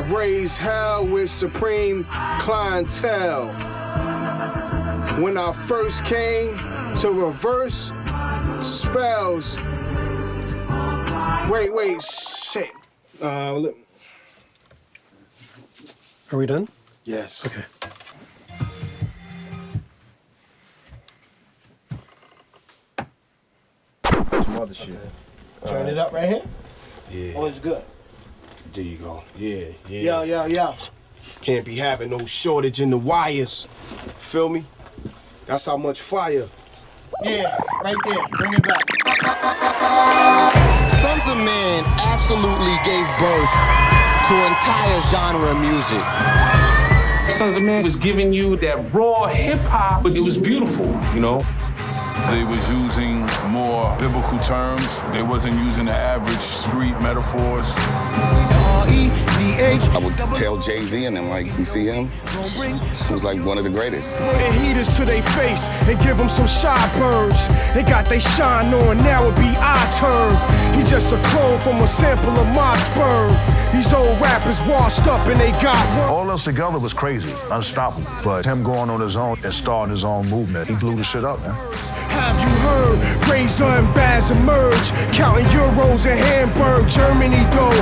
I've raised hell with supreme clientele. When I first came to reverse spells. Wait, shit. Are we done? Yes. Okay. Some other shit. Okay. Turn it up right here? Yeah. Oh, it's good. There you go. Yeah. Yeah. Can't be having no shortage in the wires. Feel me? That's how much fire. Yeah, right there. Bring it back. Sunz of Man absolutely gave birth to an entire genre of music. Sunz of Man was giving you that raw hip-hop, but it was beautiful, you know? They was using more biblical terms. They wasn't using the average street metaphors. I would tell Jay-Z and I'm like, you see him? He was like one of the greatest. And heaters to their face and give them some shy birds. They got they shine on, now it be our turn. He just a clone from a sample of my sperm. These old rappers washed up and they got one. All us together was crazy, unstoppable. But him going on his own and starting his own movement, he blew the shit up, man. Have you heard? Razor and Baz emerge, counting euros in Hamburg, Germany though.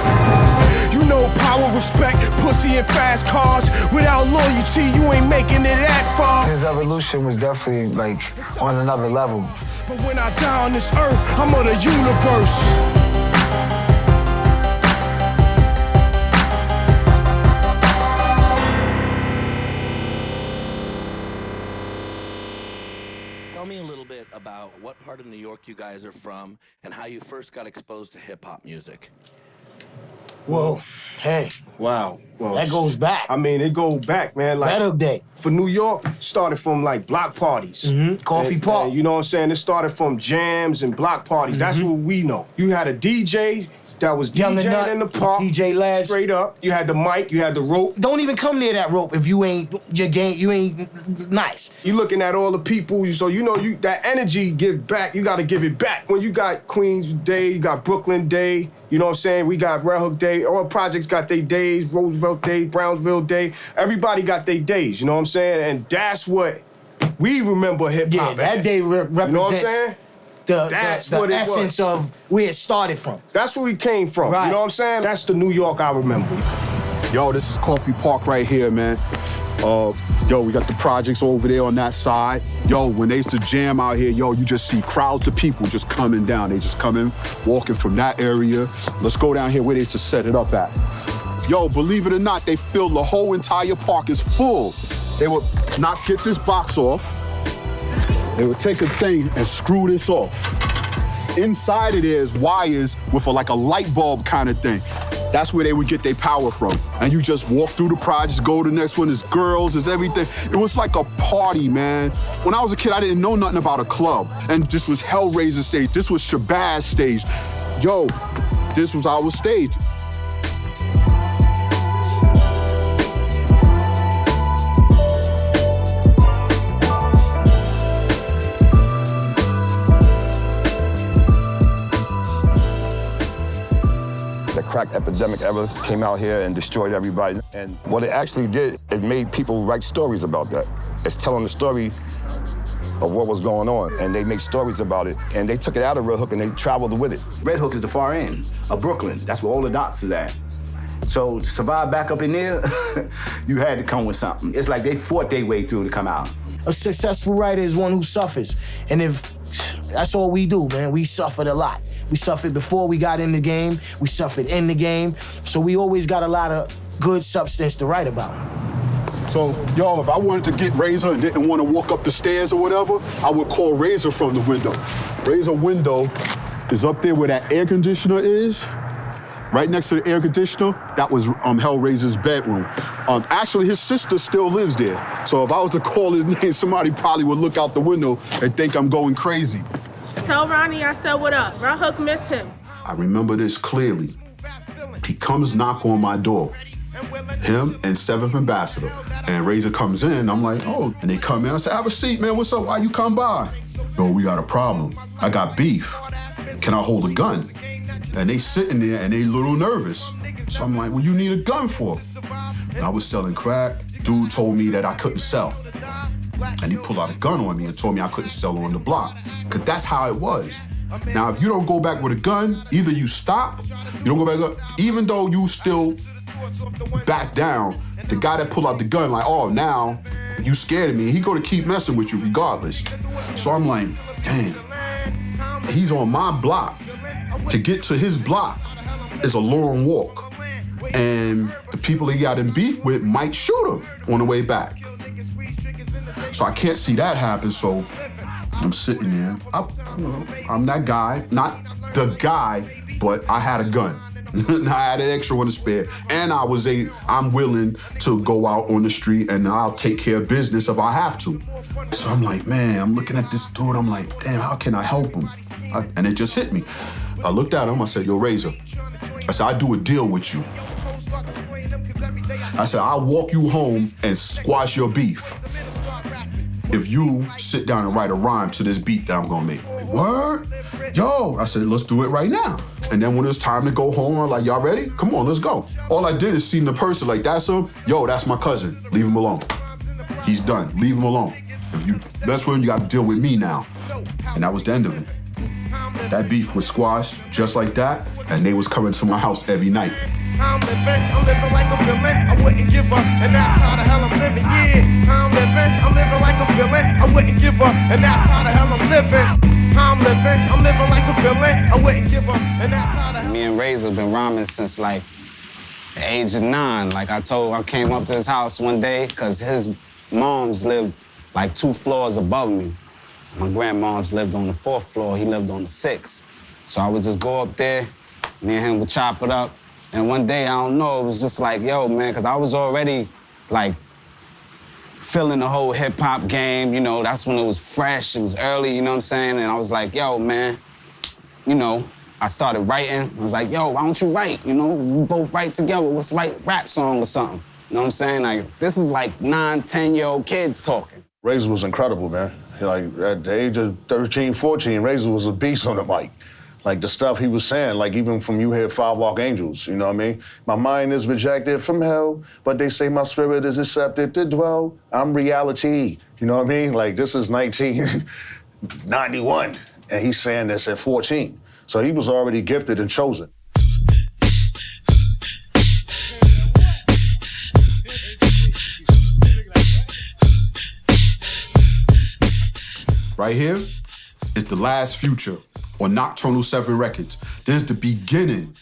You know power, respect, pussy and fast cars. Without loyalty, you ain't making it that far. His evolution was definitely like on another level. But when I die on this earth, I'm of the universe. Tell me a little bit about what part of New York you guys are from and how you first got exposed to hip-hop music. Whoa, hey. Wow. Well, That goes back. I mean, it go back, man. Like Better day. For New York, started from like block parties. Coffee Park. You know what I'm saying? It started from jams and block parties. That's what we know. You had a DJ that was Young and DJing Nut, in the park. DJ Laz. Straight up. You had the mic, you had the rope. Don't even come near that rope if you ain't your game. You ain't nice. You looking at all the people, so you know that energy give back. You got to give it back. When you got Queens Day, you got Brooklyn Day. You know what I'm saying? We got Red Hook Day. All projects got their days. Roosevelt Day, Brownsville Day. Everybody got their days. You know what I'm saying? And that's what we remember hip hop. Yeah, that as. day represents. You know what I'm saying? That's what the it essence was. of where it started from. That's where we came from. Right. You know what I'm saying? That's the New York I remember. Yo, this is Coffee Park right here, man. Yo, we got the projects over there on that side. Yo, when they used to jam out here, yo, you just see crowds of people just coming down. They just coming, walking from that area. Let's go down here where they used to set it up at. Yo, believe it or not, they filled the whole entire park is full. They would not get this box off. They would take a thing and screw this off. Inside it is wires with like a light bulb kind of thing. That's where they would get their power from. And you just walk through the projects, go to the next one, there's girls, there's everything. It was like a party, man. When I was a kid, I didn't know nothing about a club. And this was Hell Razah stage, this was Shabazz stage. Yo, this was our stage. The crack epidemic ever came out here and destroyed everybody. And what it actually did, it made people write stories about that. It's telling the story of what was going on, and they make stories about it. And they took it out of Red Hook and they traveled with it. Red Hook is the far end of Brooklyn. That's where all the dots is at. So to survive back up in there, you had to come with something. It's like they fought their way through to come out. A successful writer is one who suffers. And if that's all we do, man, we suffered a lot. We suffered before we got in the game. We suffered in the game. So we always got a lot of good substance to write about. So, yo, if I wanted to get Razor and didn't want to walk up the stairs or whatever, I would call Razor from the window. Razor window is up there where that air conditioner is. Right next to the air conditioner, that was Hell Razah's bedroom. Actually, his sister still lives there. So if I was to call his name, somebody probably would look out the window and think I'm going crazy. Tell Ronnie I said what up. Red Hook missed him. I remember this clearly. He comes knock on my door. Him and 7th Ambassador. And Razor comes in, I'm like, oh. And they come in, I said, have a seat, man, what's up, why you come by? Yo, we got a problem. I got beef. Can I hold a gun? And they sitting there and they a little nervous. So I'm like, what you need a gun for? I was selling crack. Dude told me that I couldn't sell. And he pulled out a gun on me and told me I couldn't sell on the block. Because that's how it was. Now, if you don't go back with a gun, either you stop, you don't go back up, even though you still back down, the guy that pulled out the gun, like, oh, now you scared of me. He gonna keep messing with you regardless. So I'm like, damn, he's on my block. To get to his block is a long walk. And the people he got in beef with might shoot him on the way back. So I can't see that happen, so I'm sitting there. I'm that guy, not the guy, but I had a gun. I had an extra one to spare, and I'm willing to go out on the street and I'll take care of business if I have to. So I'm like, man, I'm looking at this dude, I'm like, damn, how can I help him? And it just hit me. I looked at him, I said, yo, Razah. I said, I do a deal with you. I said, I'll walk you home and squash your beef if you sit down and write a rhyme to this beat that I'm gonna make. Word? Yo, I said, let's do it right now. And then when it was time to go home, I'm like, y'all ready? Come on, let's go. All I did is see the person like, that's him? Yo, that's my cousin. Leave him alone. He's done. Leave him alone. If you mess with him, you gotta deal with me now. And that was the end of it. That beef was squashed just like that, and they was coming to my house every night. I'm living like a villain, I wouldn't give up, and that's how the hell I'm living, yeah. I'm living like a villain, I wouldn't give up, and that's how the hell I'm living. I'm living like a villain, I wouldn't give up, and that's how the hell. Me and Razah been rhyming since like the age of 9. Like I came up to his house one day, cause his moms lived like 2 floors above me. My grandmoms lived on the 4th floor, he lived on the 6th. So I would just go up there, me and him would chop it up. And one day, I don't know, it was just like, yo, man, because I was already, like, feeling the whole hip-hop game, you know, that's when it was fresh, it was early, you know what I'm saying? And I was like, yo, man, you know, I started writing. I was like, yo, why don't you write? You know, we both write together, let's write a rap song or something. You know what I'm saying? Like, this is like 9, 10-year-old kids talking. Razah was incredible, man. Like, at the age of 13, 14, Razah was a beast on the mic. Like the stuff he was saying, like even from You Hear 5 Walk Angels, you know what I mean? My mind is rejected from hell, but they say my spirit is accepted to dwell. I'm reality, you know what I mean? Like this is 1991, and he's saying this at 14. So he was already gifted and chosen. Right here is the last Future on Nocturnal 7 Records. This is the beginning.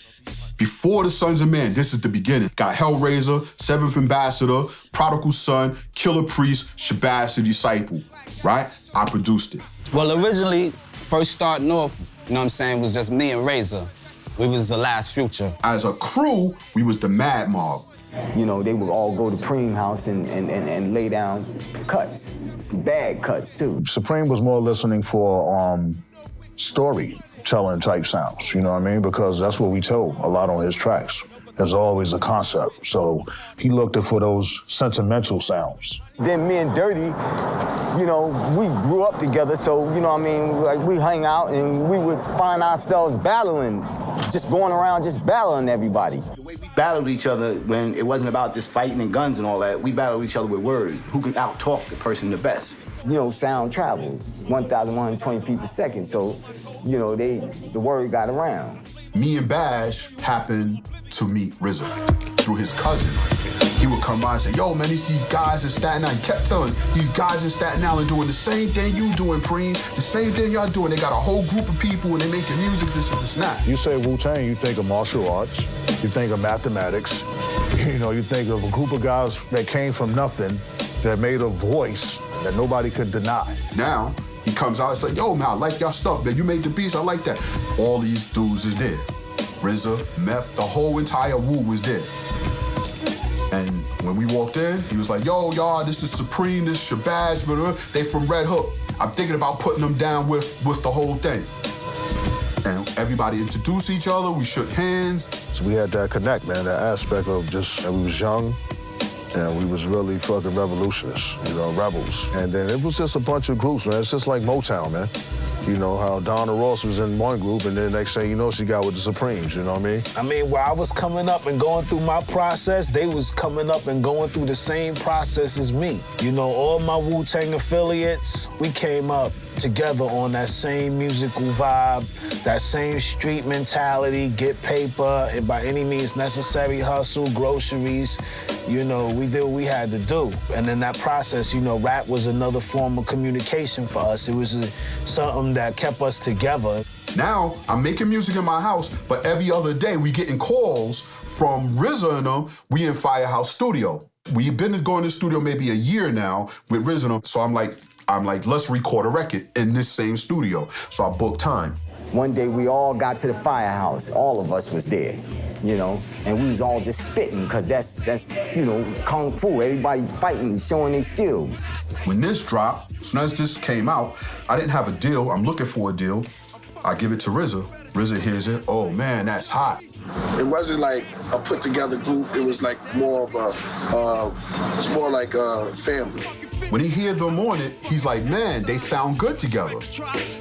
Before the Sunz of Man, this is the beginning. Got Hell Razah, 7th Ambassador, Prodigal Son, Killer Priest, Shabazz the Disciple, right? I produced it. Well, originally, first starting off, you know what I'm saying, was just me and Razah. We was the last Future. As a crew, we was the Mad Mob. You know, they would all go to Preem House and lay down cuts, some bad cuts too. Supreme was more listening for storytelling type sounds, you know what I mean? Because that's what we told a lot on his tracks. There's always a concept. So he looked for those sentimental sounds. Then me and Dirty, you know, we grew up together, so, you know what I mean, like we hang out and we would find ourselves battling, just going around just battling everybody. We battled each other when it wasn't about just fighting and guns and all that. We battled each other with words. Who can out-talk the person the best? You know, sound travels 1,120 feet per second, so, you know, the word got around. Me and Bash happened to meet RZA through his cousin. He would come by and say, yo, man, these guys in Staten Island. He kept telling these guys in Staten Island doing the same thing you doing, Preem, the same thing y'all doing. They got a whole group of people and they making music, this and this and that. You say Wu-Tang, you think of martial arts, you think of mathematics, you know, you think of a group of guys that came from nothing, that made a voice that nobody could deny. Now, he comes out and says, yo, man, I like y'all stuff, man. You made the beats, I like that. All these dudes is there. RZA, Meth, the whole entire Wu was there. And when we walked in, he was like, yo, y'all, this is Supreme, this is Shabazz, blah, blah. They from Red Hook. I'm thinking about putting them down with the whole thing. And everybody introduced each other, we shook hands. So we had that connect, man, that aspect of just, and we was young, and we was really fucking revolutionists, you know, rebels. And then it was just a bunch of groups, man. It's just like Motown, man. You know, how Donna Ross was in one group, and then next thing you know, she got with the Supremes, you know what I mean? I mean, where I was coming up and going through my process, they was coming up and going through the same process as me. You know, all my Wu-Tang affiliates, we came up together on that same musical vibe, that same street mentality, get paper, and by any means necessary, hustle, groceries. You know, we did what we had to do. And in that process, you know, rap was another form of communication for us. It was something that kept us together. Now, I'm making music in my house, but every other day we getting calls from RZA and them. We in Firehouse Studio. We've been going to the studio maybe a year now with RZA and them, so I'm like, let's record a record in this same studio. So I booked time. One day we all got to the Firehouse. All of us was there, you know, and we was all just spitting, because that's, you know, kung fu. Everybody fighting, showing their skills. When this dropped, as soon as this came out, I didn't have a deal. I'm looking for a deal. I give it to RZA. RZA hears it. Oh man, that's hot. It wasn't like a put together group. It was like more of a, it's more like a family. When he hears them on it, he's like, man, they sound good together.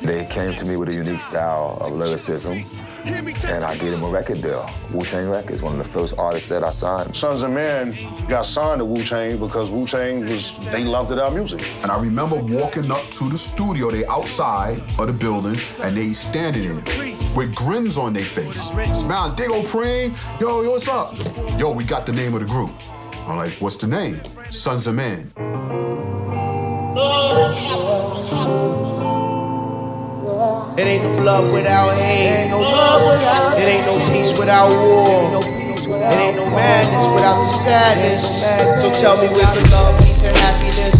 They came to me with a unique style of lyricism, and I gave them a record deal. Wu-Tang Records, one of the first artists that I signed. Sunz of Man got signed to Wu-Tang because Wu-Tang they loved our music. And I remember walking up to the studio, they outside of the building, and they standing in it with grins on their face. Smiling, Dig O'Preen, yo, what's up? Yo, we got the name of the group. I'm like, what's the name? Sunz of Man. It ain't no love without hate. It ain't no peace without war. It ain't no madness without the sadness. So tell me where's the love, peace, and happiness?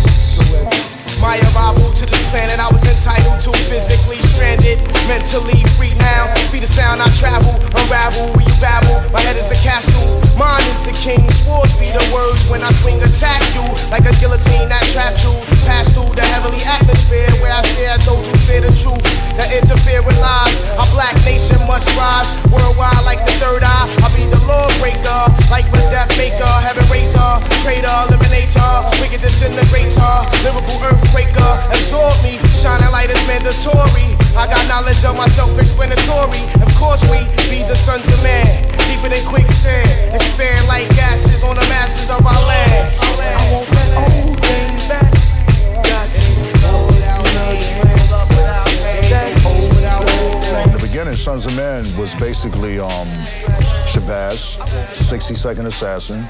My arrival to this planet, I was entitled to, physically stranded, mentally free now. Speed of sound, I travel, unravel, where you babble. My head is the castle, mine is the king. Swords be the words when I swing, attack you like a guillotine that trapped you. Pass through the heavenly atmosphere where I stare at those who fear the truth, that interfere with lies. Our black nation must rise worldwide like the third eye. I'll be the lawbreaker, like the death maker, heaven razor, traitor, eliminator, wicked disintegrator, lyrical earthquaker, absorb me, shining light is mandatory. I got knowledge of my self-explanatory. Of course we be the sons of man, deeper than quicksand, expand like gases on the masses of our land. I won't let old things back. In the beginning, Sunz of Man was basically Shabazz, 60-Second Assassin,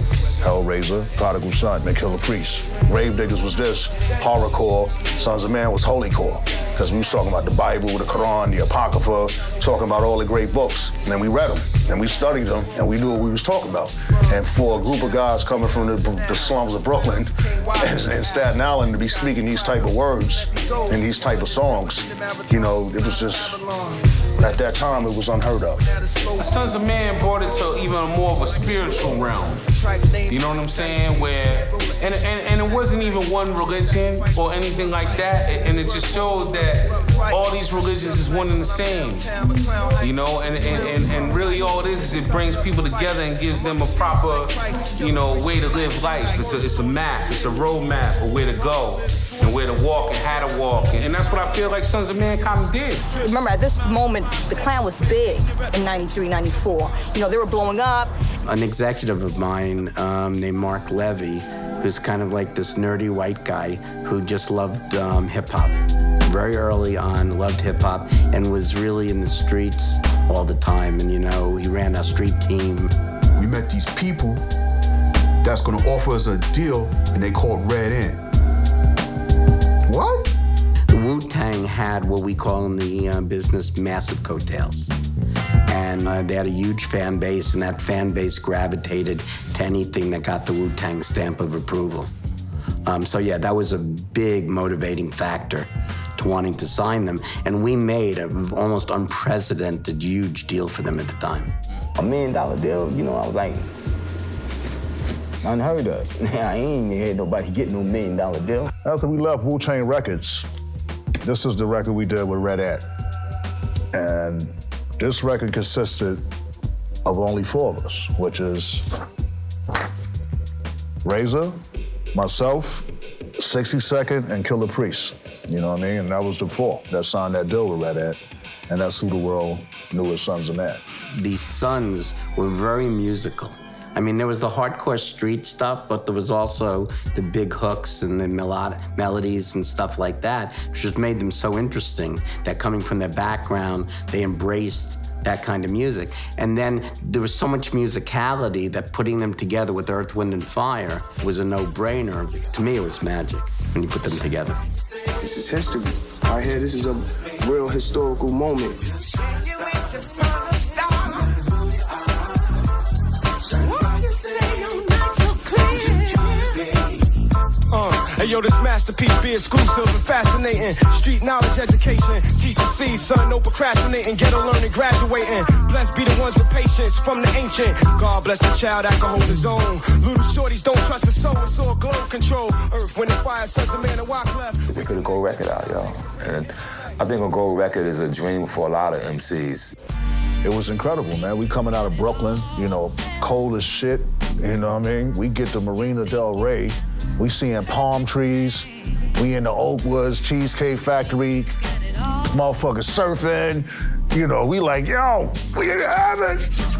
Hell Razah, Prodigal Son, and Killer Priest. Rave Diggers was this, horrorcore. Sunz of Man was holycore, because we was talking about the Bible, the Chron, the Apocrypha, talking about all the great books. And then we read them, and we studied them, and we knew what we was talking about. And for a group of guys coming from the slums of Brooklyn and Staten Island to be speaking these type of words and these type of songs, you know, it was just, at that time, it was unheard of. Sunz of Man brought it to even more of a spiritual realm. You know what I'm saying? Where, and it wasn't even one religion or anything like that, and it just showed that all these religions is one and the same. You know, and really all it is it brings people together and gives them a proper, you know, way to live life. It's a map, it's a road map of where to go and where to walk and how to walk. And that's what I feel like Sunz of Man kind of did. Remember, at this moment, the Clan was big in 93, 94. You know, they were blowing up. An executive of mine named Mark Levy, who's kind of like this nerdy white guy who just loved hip-hop. Very early on, loved hip-hop and was really in the streets all the time. And, you know, he ran our street team. We met these people that's gonna offer us a deal, and they called Red Ant. What? Wu-Tang had what we call in the business massive coattails. And they had a huge fan base, and that fan base gravitated to anything that got the Wu-Tang stamp of approval. So yeah, that was a big motivating factor to wanting to sign them. And we made an almost unprecedented huge deal for them at the time. $1 million deal, you know, I was like, it's unheard of. I ain't had nobody get no $1 million deal. After we left Wu-Tang Records, this is the record we did with Red Ant. And this record consisted of only 4 of us, which is RZA, myself, 60 Second, and Killer Priest. You know what I mean? And that was the four that signed that deal with Red Hat. And that's who the world knew as Sunz of Man. These Sunz were very musical. I mean, there was the hardcore street stuff, but there was also the big hooks and the melodies and stuff like that, which just made them so interesting that coming from their background, they embraced that kind of music. And then there was so much musicality that putting them together with Earth, Wind, and Fire was a no-brainer. To me, it was magic when you put them together. This is history. Right here, this is a real historical moment. Hey yo, this masterpiece be exclusive and fascinating. Street knowledge, education, TCC, son, no procrastinating. Ghetto learning, graduating. Blessed be the ones with patience from the ancient. God bless the child that can hold his own. Little shorties don't trust the soul, it's all glow control. Earth, wind, and fire, Sunz of Man, and Wyclef. They put a gold record out, yo. And I think a gold record is a dream for a lot of MCs. It was incredible, man. We coming out of Brooklyn, you know, cold as shit, you know what I mean? We get to Marina Del Rey, we seeing palm trees, we in the Oakwoods, Cheesecake Factory, motherfuckers surfing, you know, we like, yo, we in heaven,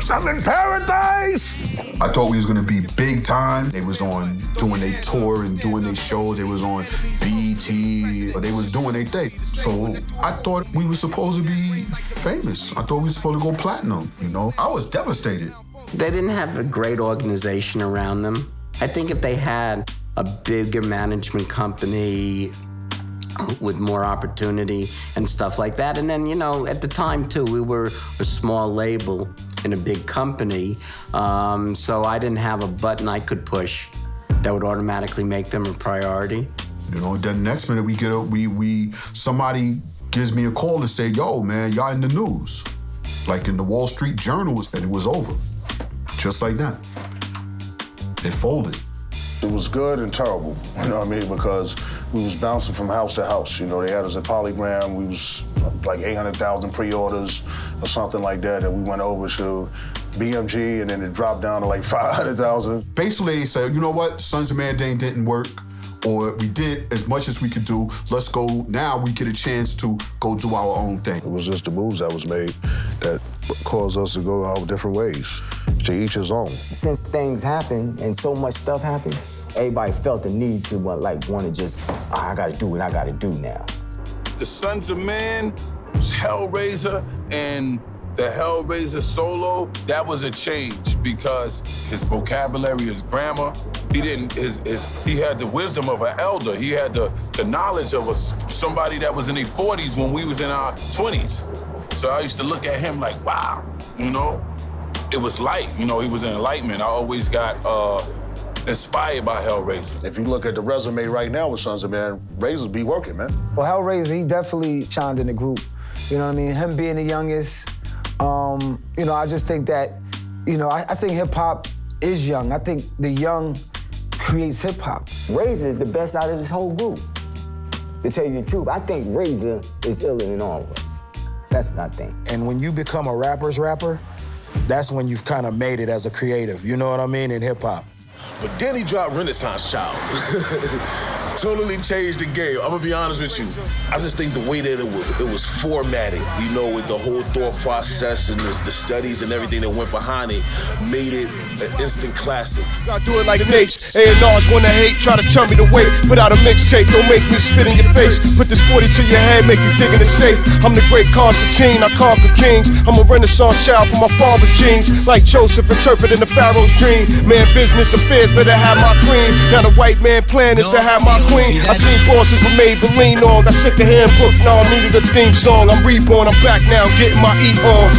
I'm in paradise. I thought we was gonna be big time. They was on doing their tour and doing their shows. They was on BET, but they was doing their thing. So I thought we were supposed to be famous. I thought we were supposed to go platinum, you know? I was devastated. They didn't have a great organization around them. I think if they had a bigger management company with more opportunity and stuff like that. And then, you know, at the time too, we were a small label in a big company. So I didn't have a button I could push that would automatically make them a priority. You know, then next minute we get somebody gives me a call and say, yo, man, y'all in the news. Like in the Wall Street Journal, and it was over. Just like that. They folded. It was good and terrible, you know what I mean? Because we was bouncing from house to house. You know, they had us at Polygram. We was like 800,000 pre-orders or something like that. And we went over to BMG and then it dropped down to like 500,000. Basically, they said, you know what? Sunz of Man didn't work. Or we did as much as we could do. Let's go, now we get a chance to go do our own thing. It was just the moves that was made that caused us to go our different ways, to each his own. Since things happened and so much stuff happened, everybody felt the need to want to just, I gotta do what I gotta do now. The Sunz of Man, Hell Razah, and the Hell Razah solo, that was a change because his vocabulary, his grammar, he had the wisdom of an elder. He had the knowledge of somebody that was in their 40s when we was in our 20s. So I used to look at him like, wow, you know? It was light, you know, he was an enlightenment. I always got inspired by Hell Razah. If you look at the resume right now with Sunz of Man, Razah's be working, man. Well, Hell Razah, he definitely shined in the group. You know what I mean? Him being the youngest, you know, I just think that, you know, I think hip-hop is young. I think the young creates hip-hop. Razah is the best out of this whole group. To tell you the truth, I think Razah is iller than all of us. That's what I think. And when you become a rapper's rapper, that's when you've kind of made it as a creative, you know what I mean, in hip-hop. But then he dropped Renaissance Child. Totally changed the game. I'm gonna be honest with you. I just think the way that it was formatted, you know, with the whole thought process and the studies and everything that went behind it, made it an instant classic. I do it like Napes. A&Rs wanna hate, try to tell me to wait. Put out a mixtape, don't make me spit in your face. Put this 40 to your head, make you dig in the safe. I'm the great Constantine, I conquer kings. I'm a Renaissance child from my father's genes. Like Joseph interpreting the Pharaoh's dream. Man, business affairs better have my cream. Now the white man plan is to have my queen. I seen bosses with Maybelline on. Got sick of hearing Book, now I needed a theme song. I'm reborn, I'm back now, getting my E on.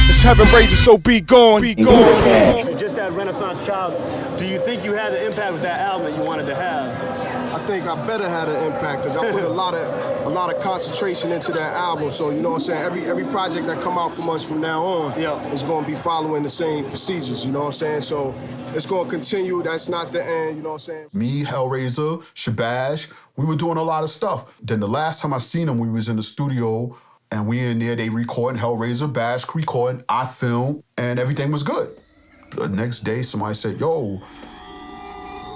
It's Heaven Razah, so be gone, be gone. You just had Renaissance Child. Do you think you had the impact with that album that you wanted to have? I think I better had an impact because I put a lot of concentration into that album. So you know what I'm saying? Every project that come out from us from now on is going to be following the same procedures. You know what I'm saying? So it's going to continue. That's not the end. You know what I'm saying? Me, Hell Razah, Shabazz, we were doing a lot of stuff. Then the last time I seen them, we was in the studio and we in there, they recording, Hell Razah, Bash recording, I filmed, and everything was good. The next day, somebody said, yo,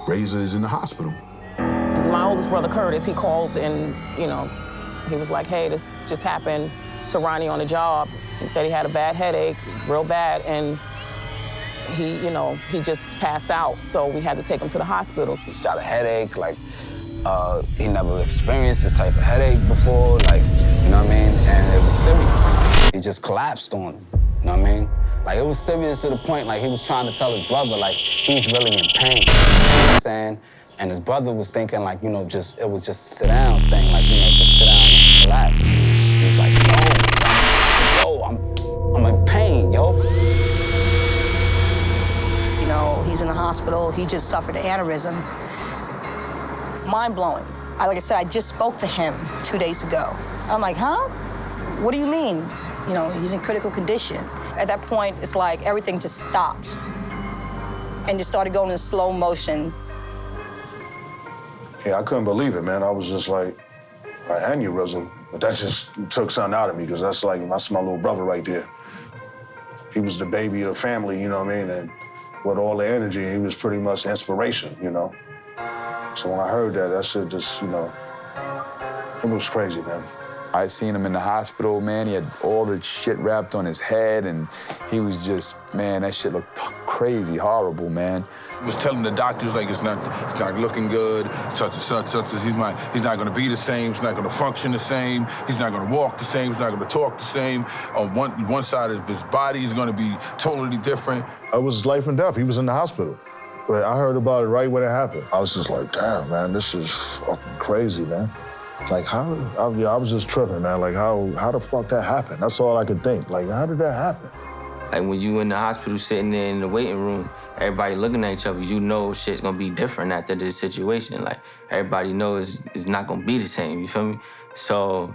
Razah is in the hospital. My oldest brother, Curtis, he called and, you know, he was like, hey, this just happened to Ronnie on the job. He said he had a bad headache, real bad, and he, you know, he just passed out. So we had to take him to the hospital. He got a headache, like, he never experienced this type of headache before, like, you know what I mean? And it was serious. He just collapsed on him, you know what I mean? Like, it was serious to the point, like, he was trying to tell his brother, like, he's really in pain, you know what I'm saying? And his brother was thinking, like, you know, just, it was just a sit-down thing, like, you know, just sit down and relax. He was like, yo, I'm in pain, yo. You know, he's in the hospital. He just suffered an aneurysm. Mind-blowing. Like I said, I just spoke to him 2 days ago. I'm like, huh? What do you mean? You know, he's in critical condition. At that point, it's like everything just stopped and just started going in slow motion. Yeah, I couldn't believe it, man. I was just like, aneurism. But that just took something out of me, because that's my little brother right there. He was the baby of the family, you know what I mean? And with all the energy, he was pretty much inspiration, you know? So when I heard that shit just, you know, it was crazy, man. I seen him in the hospital, man. He had all the shit wrapped on his head, and he was just, man, that shit looked crazy, horrible, man. He was telling the doctors, like, it's not looking good, such and such. He's not gonna be the same, he's not gonna function the same, he's not gonna walk the same, he's not gonna talk the same. On one side of his body is gonna be totally different. It was life and death. He was in the hospital. But I heard about it right when it happened. I was just like, damn, man, this is fucking crazy, man. Like, how, I was just tripping, man. Like, how the fuck that happened? That's all I could think. Like, how did that happen? Like, when you in the hospital sitting there in the waiting room, everybody looking at each other, you know shit's gonna be different after this situation. Like, everybody knows it's not gonna be the same, you feel me? So,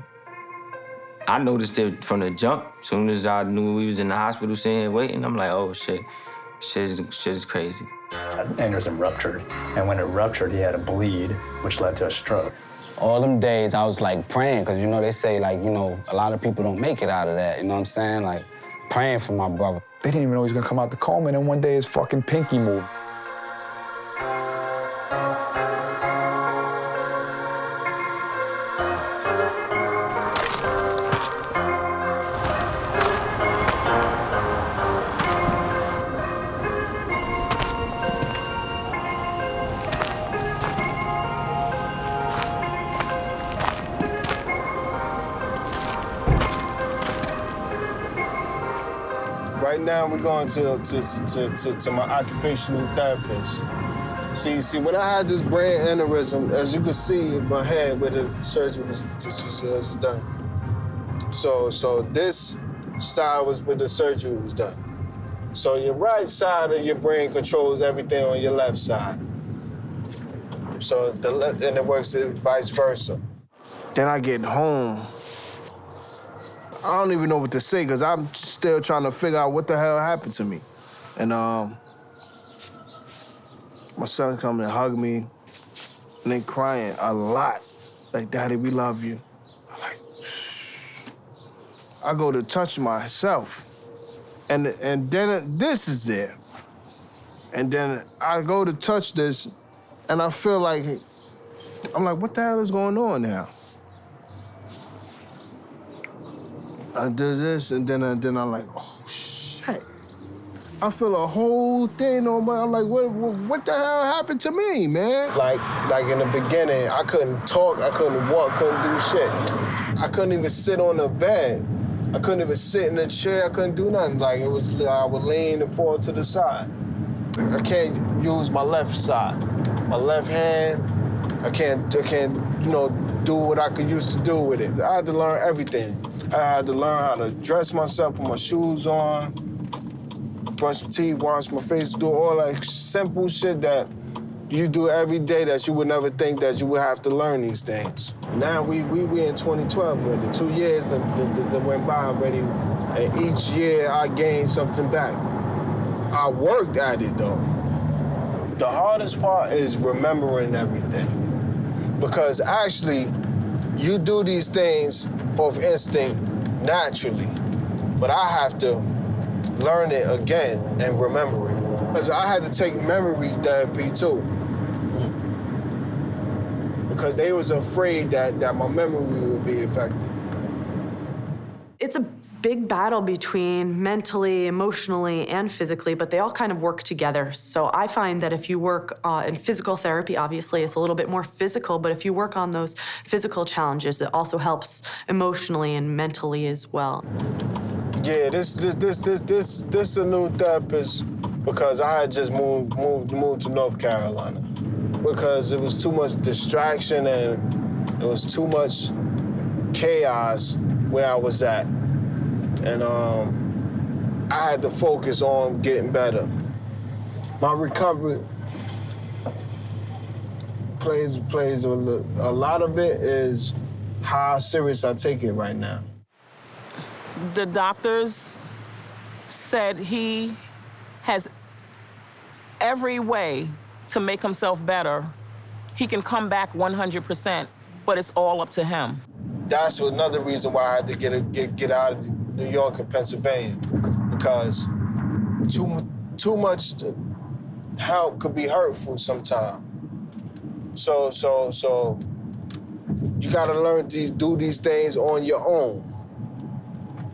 I noticed it from the jump. As soon as I knew we was in the hospital sitting here waiting, I'm like, oh, shit is crazy. Aneurysm ruptured, and when it ruptured, he had a bleed, which led to a stroke. All them days, I was, like, praying, because, you know, they say, like, you know, a lot of people don't make it out of that, you know what I'm saying? Like, praying for my brother. They didn't even know he was gonna come out the coma, and then one day his fucking pinky moved. Right now, we're going to my occupational therapist. See, when I had this brain aneurysm, as you can see in my head where the surgery was done. So this side was where the surgery was done. So your right side of your brain controls everything on your left side. So the left, and it works vice versa. Then I get home. I don't even know what to say, because I'm still trying to figure out what the hell happened to me. And my son come and hug me, and then crying a lot. Like, Daddy, we love you. I'm like, shh. I go to touch myself, and then this is there. And then I go to touch this, and I feel like, I'm like, what the hell is going on now? I do this, and then I'm like, oh, shit. I feel a whole thing on my, I'm like, what the hell happened to me, man? Like in the beginning, I couldn't talk, I couldn't walk, couldn't do shit. I couldn't even sit on the bed. I couldn't even sit in the chair, I couldn't do nothing. Like, it was, I would lean and fall to the side. I can't use my left side. My left hand, I can't, you know, do what I could used to do with it. I had to learn everything. I had to learn how to dress myself, put my shoes on, brush my teeth, wash my face, do all that simple shit that you do every day that you would never think that you would have to learn these things. Now we in 2012 already. 2 years that went by already, and each year I gained something back. I worked at it though. The hardest part is remembering everything. Because actually, you do these things off instinct naturally, but I have to learn it again and remember it. Because I had to take memory therapy too. because they was afraid that my memory would be affected. It's a big battle between mentally, emotionally, and physically, but they all kind of work together. So I find that if you work in physical therapy, obviously it's a little bit more physical, but if you work on those physical challenges, it also helps emotionally and mentally as well. Yeah, this a new therapist because I had just moved to North Carolina because it was too much distraction and it was too much chaos where I was at. And I had to focus on getting better. My recovery plays a lot of it is how serious I take it right now. The doctors said he has every way to make himself better. He can come back 100%, but it's all up to him. That's another reason why I had to get out of New York and Pennsylvania, because too much help could be hurtful sometimes. So you gotta learn to do these things on your own.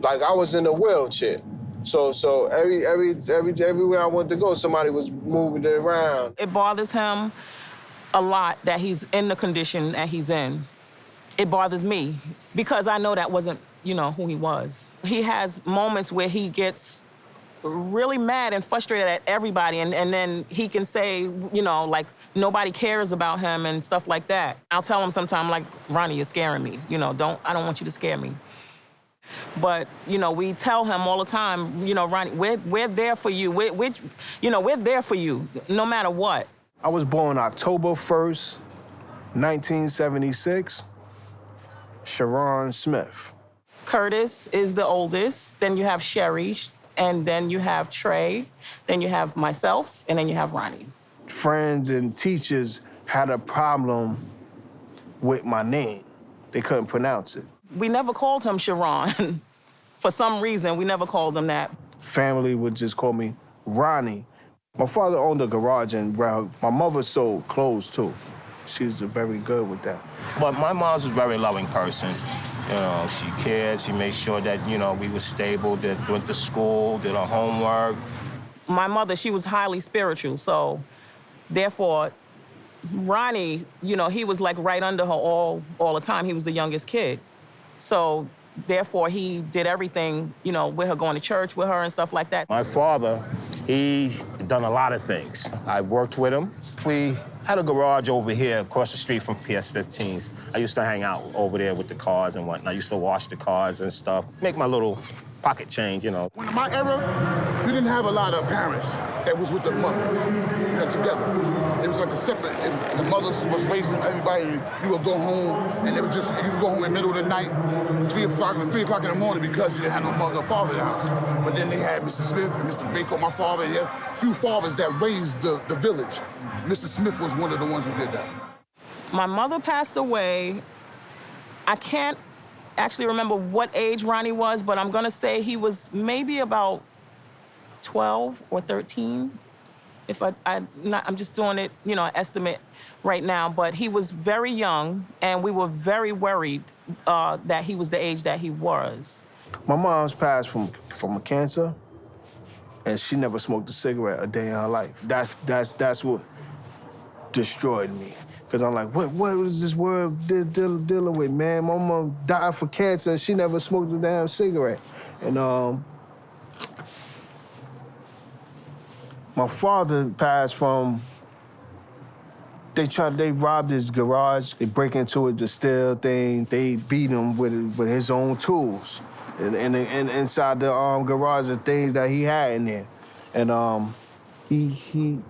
Like I was in a wheelchair, so everywhere I wanted to go, somebody was moving it around. It bothers him a lot that he's in the condition that he's in. It bothers me because I know that wasn't, who he was. He has moments where he gets really mad and frustrated at everybody, and then he can say, like nobody cares about him and stuff like that. I'll tell him sometime, like, Ronnie, you're scaring me. I don't want you to scare me. But, we tell him all the time, Ronnie, we're there for you. We're there for you, no matter what. I was born October 1st, 1976, Chron Smith. Curtis is the oldest, then you have Sherry, and then you have Trey, then you have myself, and then you have Ronnie. Friends and teachers had a problem with my name. They couldn't pronounce it. We never called him Chron. For some reason, we never called him that. Family would just call me Ronnie. My father owned a garage in Red. My mother sold clothes, too. She was very good with that. But my mom's a very loving person. She cared. She made sure that, we were stable, that went to school, did our homework. My mother, she was highly spiritual, so therefore, Ronnie, he was like right under her all the time. He was the youngest kid. So therefore, he did everything, with her, going to church with her and stuff like that. My father, he's done a lot of things. I worked with him. We had a garage over here across the street from PS15s. I used to hang out over there with the cars and whatnot. I used to wash the cars and stuff, make my little pocket change, When in my era, we didn't have a lot of parents that was with the mother, together. It was like a separate, the mother was raising everybody, and you would go home, and it was just, you would go home in the middle of the night, 3 o'clock in the morning, because you didn't have no mother or father in the house. But then they had Mr. Smith and Mr. Baker, my father, and a few fathers that raised the village. Mr. Smith was one of the ones who did that. My mother passed away. I can't actually remember what age Ronnie was, but I'm gonna say he was maybe about 12 or 13. I'm just doing it, estimate right now, but he was very young, and we were very worried that he was the age that he was. My mom's passed from a cancer, and she never smoked a cigarette a day in her life. That's what destroyed me. Because I'm like, what is this world dealing with, man? My mom died for cancer, and she never smoked a damn cigarette. And my father passed from, they robbed his garage. They break into it to steal things. They beat him with his own tools. And inside the garage, the things that he had in there. And he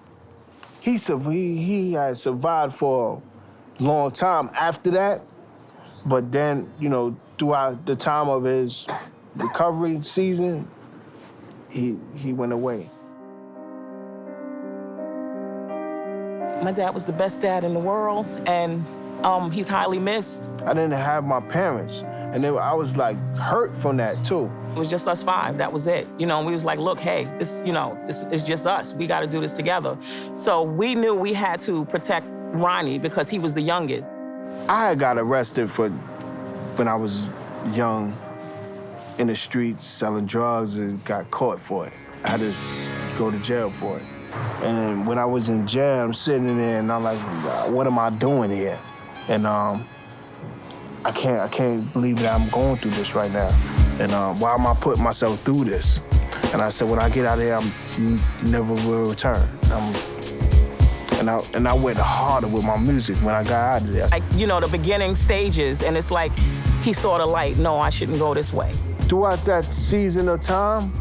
had survived for a long time after that, but then, throughout the time of his recovery season, he went away. My dad was the best dad in the world, and he's highly missed. I didn't have my parents, and I was like hurt from that too. It was just us 5, that was it. We was like, look, hey, this is just us. We gotta do this together. So we knew we had to protect Ronnie because he was the youngest. I had got arrested for when I was young in the streets selling drugs and got caught for it. I had to go to jail for it. And then when I was in jail, I'm sitting in there and I'm like, what am I doing here? And I can't believe that I'm going through this right now. And why am I putting myself through this? And I said, when I get out of here, I never will return. And I went harder with my music when I got out of there. Like, you know, the beginning stages, and it's like he saw the light. No, I shouldn't go this way. Throughout that season of time,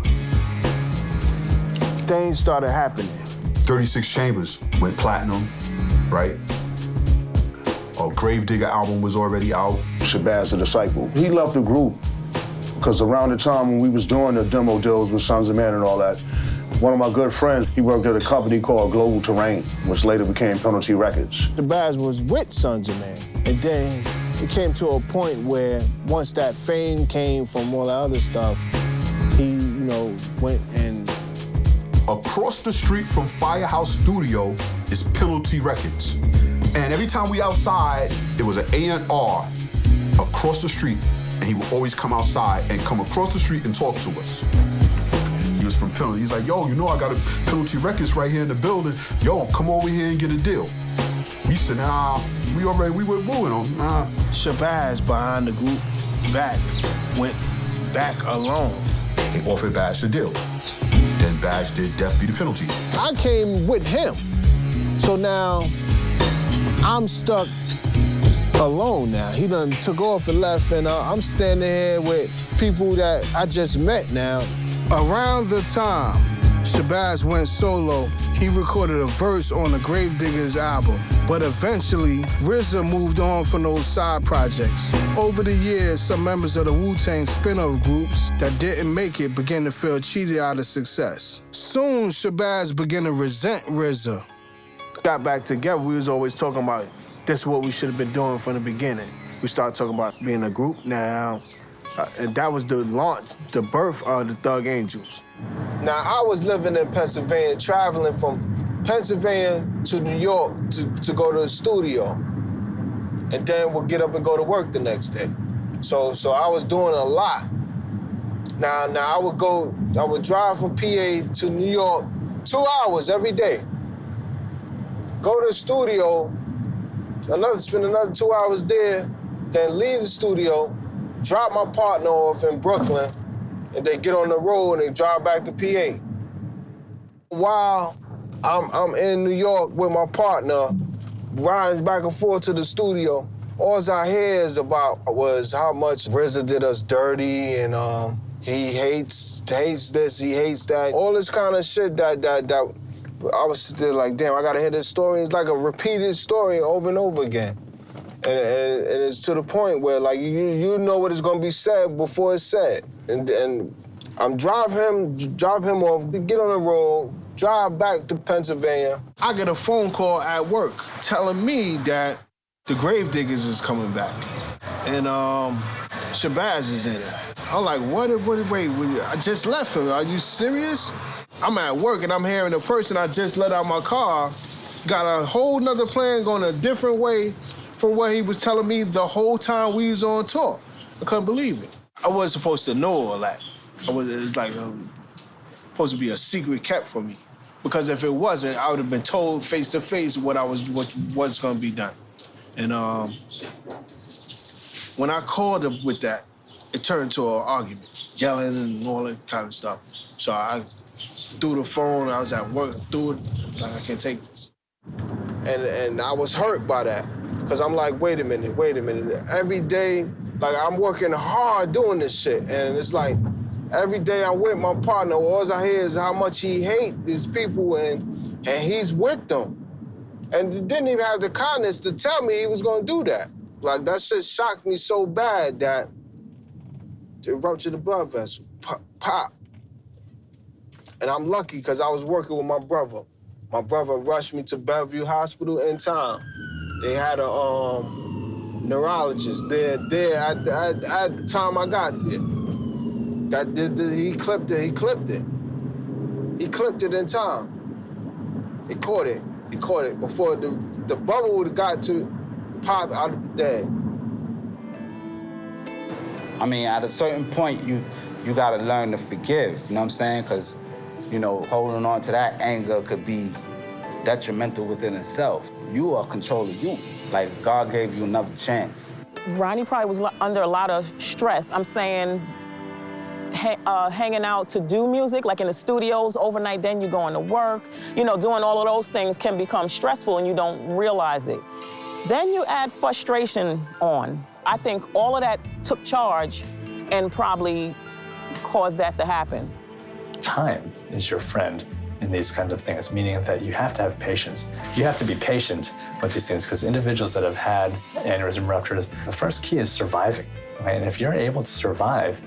things started happening. 36 Chambers went platinum, right? Gravedigger album was already out. Shabazz the Disciple. He left the group because around the time when we was doing the demo deals with Sunz of Man and all that, one of my good friends, he worked at a company called Global Terrain, which later became Penalty Records. Shabazz was with Sunz of Man, and then it came to a point where once that fame came from all that other stuff, he, went and... Across the street from Firehouse Studio is Penalty Records. And every time we outside, there was an A&R across the street, and he would always come outside and come across the street and talk to us. He was from Penalty. He's like, yo, I got a Penalty Records right here in the building. Yo, come over here and get a deal. We said, nah, we were wooing him. Nah. Shabazz behind the group went back alone. They offered Badge the deal. Then Badge did Death Be the Penalty. I came with him. So now I'm stuck alone now. He done took off and left, and I'm standing here with people that I just met now. Around the time Shabazz went solo, he recorded a verse on the Gravediggers album. But eventually, RZA moved on from those side projects. Over the years, some members of the Wu-Tang spin-off groups that didn't make it began to feel cheated out of success. Soon, Shabazz began to resent RZA. Got back together, we was always talking about this is what we should have been doing from the beginning. We started talking about being a group now, and that was the launch, the birth of the Thug Angels. Now, I was living in Pennsylvania, traveling from Pennsylvania to New York to go to the studio, and then we'll get up and go to work the next day. So I was doing a lot. Now I would drive from PA to New York 2 hours every day. Go to the studio, spend another 2 hours there, then leave the studio, drop my partner off in Brooklyn, and they get on the road and they drive back to PA. While I'm in New York with my partner, riding back and forth to the studio, all I hear is about was how much RZA did us dirty, and he hates this, he hates that. All this kind of shit that I was still like, damn, I gotta hear this story. It's like a repeated story over and over again. And it's to the point where, like, you know what is gonna be said before it's said. And I'm drive him off, get on the road, drive back to Pennsylvania. I get a phone call at work telling me that the Gravediggers is coming back. And Shabazz is in it. I'm like, wait, I just left him. Are you serious? I'm at work and I'm hearing the person I just let out my car got a whole nother plan going a different way from what he was telling me the whole time we was on tour. I couldn't believe it. I wasn't supposed to know all that. It was like supposed to be a secret kept from me. Because if it wasn't, I would have been told face to face what was going to be done. And when I called him with that, it turned into an argument, yelling and all that kind of stuff. So I threw the phone, I was at work, threw it, like, I can't take this. And I was hurt by that, because I'm like, wait a minute. Every day, like, I'm working hard doing this shit, and it's like, every day I'm with my partner, all I hear is how much he hates these people, and he's with them. And he didn't even have the kindness to tell me he was gonna do that. Like, that shit shocked me so bad that it ruptured the blood vessel, pop. And I'm lucky, because I was working with my brother. My brother rushed me to Bellevue Hospital in time. They had a neurologist there at the time I got there. He clipped it. He clipped it in time. He caught it before the bubble would have got to Pop out there. I mean, at a certain point, you gotta learn to forgive, you know what I'm saying? Because, you know, holding on to that anger could be detrimental within itself. You are controlling you. Like, God gave you another chance. Ronnie probably was under a lot of stress. I'm saying hanging out to do music, like in the studios overnight, then you're going to work. You know, doing all of those things can become stressful and you don't realize it. Then you add frustration on. I think all of that took charge and probably caused that to happen. Time is your friend in these kinds of things, meaning that you have to have patience. You have to be patient with these things because individuals that have had aneurysm ruptures, the first key is surviving. Right? And if you're able to survive,